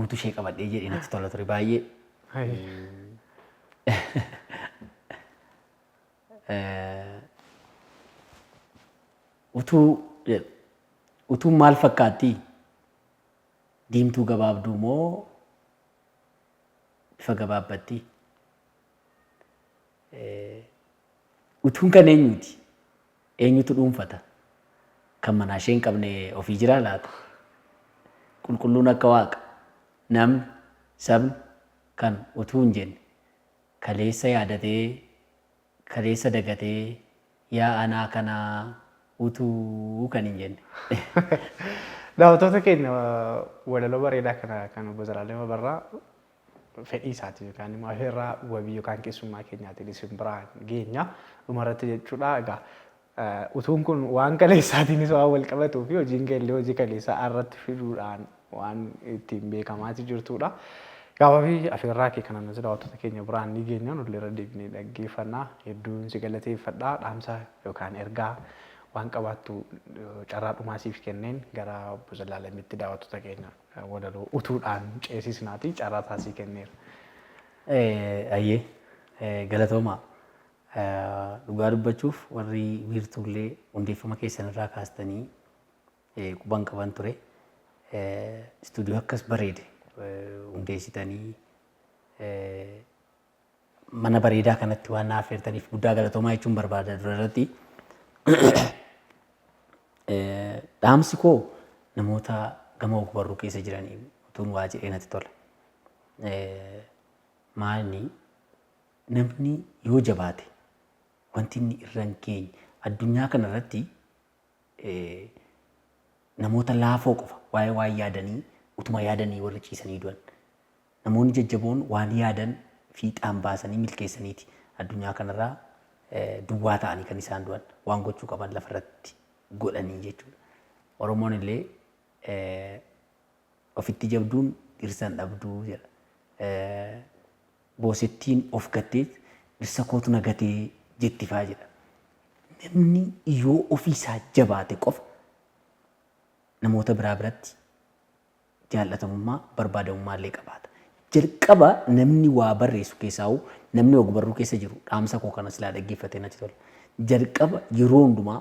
guutuu ishee qabadhee jedhee natti tola ture baay'ee. Utuun maal fakkaatti? Diimtuu gabaabduu moo bifa gabaabbatti? Utuun kan eenyuti? Eenyutu dhuunfata? Kan manaa ishee hin qabne ofii jiraa laata? Qulqulluun akka waaqa namni sabni kan utuu hin jenne kaleessa yaadatee kaleessa dagatee yaa anaa kanaa utuu kan hin jenne. Daawwattoota keenya walaloo bareedaa kana kan obbo Zalaalem Abarraa fedhii isaati yookaan immoo afeerraa wabii yookaan keessummaa keenyaatiin isin biraan geenya dhumarratti jechuudha. Egaa utuun kun waan kaleessaatiinis waan wal qabatuu fi hojiin keellee hojii kaleessaa irratti fiduudhaan waan ittiin beekamaati jirtudha. Gaafa afeerraa kee kana nuti daawwattoota keenya biraan ni geenya nullee irra deebinee dhaggeeffannaa hedduun si galateeffadhaa dhaamsa yookaan ergaa waan qabaattu carraa dhumaa siif kenneen gara obbo Zalaalemitti daawwattoota keenya walaloo utuudhaan ceesisnaati carraa taasii kenneera. Ayyee galatoomaa. Dhugaa dubbachuuf warri wiirtuullee hundeeffama keessan irraa kaastanii quban qaban ture. Istuudiyoo akkas bareede hundeessitanii mana bareedaa kanatti waan na affeertaniif guddaa galatoomaa jechuun barbaada dura irratti. Dhaamsi koo namoota gama ogbarruu keessa jiranii utuun waa jedhee natti tola. Maalni namni yoo jabaate wanti inni irra hin geenye addunyaa kana irratti namoota laafoo qofa waa'ee yaadanii utuma yaadanii warri ciisanii du'an. Namoonni jajjaboon waan yaadan fiixaan baasanii milkeessaniiti addunyaa kanarraa duwwaa ta'anii kan isaan du'an waan gochuu qaban lafarratti godhanii jechuudha. Oromoon illee ofitti jabduun dhirsan dhabduu jedha. Boosettiin of gatteet dhirsa kootu nagatee jettifaa jedha. namni yoo ofiisaa jabaate qofa namoota biraa biratti jaallatamummaa barbaadamummaa illee qabaata. Jalqaba namni waa barreessu keessaa namni ogbarruu keessa jiru dhaamsa koo kanas laa dhaggeeffatee natti tola. Jalqaba yeroo hundumaa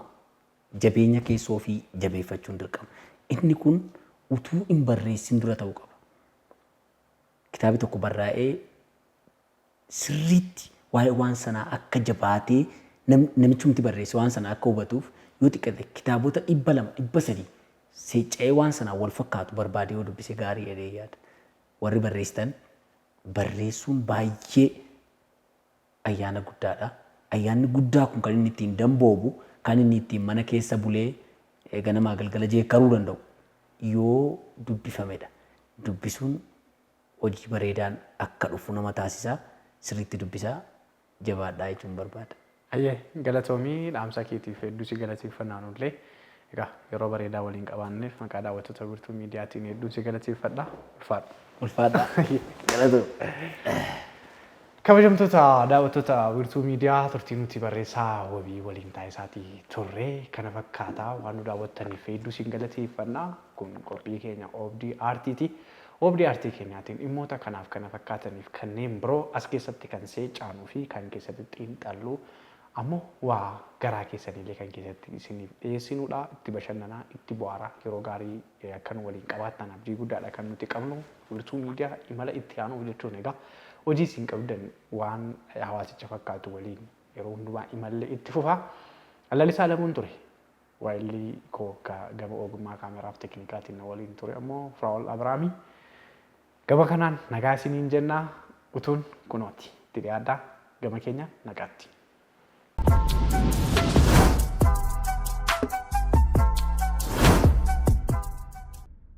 jabeenya keessoo fi jabeeffachuun dirqama. Inni kun utuu hin barreessin dura ta'uu qaba. Kitaabni tokko barraa'ee sirriitti waa'ee waan sanaa akka jabaatee namichumti barreesse waan sana akka hubatuuf yoo xiqqate kitaabota 200 300 seecca'ee waan sanaa wal fakkaatu barbaadee yoo dubbise gaarii jedhee yaada. Warri barreessitan barreessuun baay'ee ayyaana guddaadha. Ayyaanni guddaa kun kan inni ittiin damboobu kan inni ittiin mana keessa bulee ganamaa galgala jeekaruu danda'u yoo dubbifamedha. Dubbisuun hojii bareedaan akka dhufu nama taasisaa sirriitti dubbisaa jabaadhaa jechuun barbaada. Ayyee galatoomii dhaamsa keetiif hedduu si galateeffannaa nullee egaa yeroo bareedaa waliin qabaanneef maqaa daawwattoota Wiirtuu Miidiyaatiin hedduu si galateeffadha. Ulfaadha. Galatoo. Kabajamtoota daawwattoota Wiirtuu Miidiyaa turtii nuti barreessaa wabii waliin taa'isaatii turre kana fakkaataa waan nu daawwattaniif hedduu si galateeffannaa. Kun qophii keenya Oobdii Aartiiti. Oobdii Aartii keenyaatiin dhimmoota kanaaf kana fakkaataniif kanneen biroo as keessatti kan seecaanuu fi kan keessatti xiinxalluu ammoo waa garaa keessanillee kan keessatti isiniif dhiyeessinuudha. Itti bashannanaa, itti bohaaraa yeroo gaarii akkan waliin qabaattan abdii guddaadha kan nuti qabnu. Wiirtuu Miidiyaa imala itti aanuu jechuun egaa hojii isin qabdan waan hawaasicha fakkaatu waliin yeroo hundumaa imallee itti fufaa. Lalisaa Lamuun ture. Waayilii koo gama ogummaa kaameraaf teeknikaatiin waliin ture ammoo Firaa'ol Abrahaamii. Gama kanaan nagaa isiniin jennaa utuun kunooti. Itti dhiyaadhaa gama keenya nagaatti.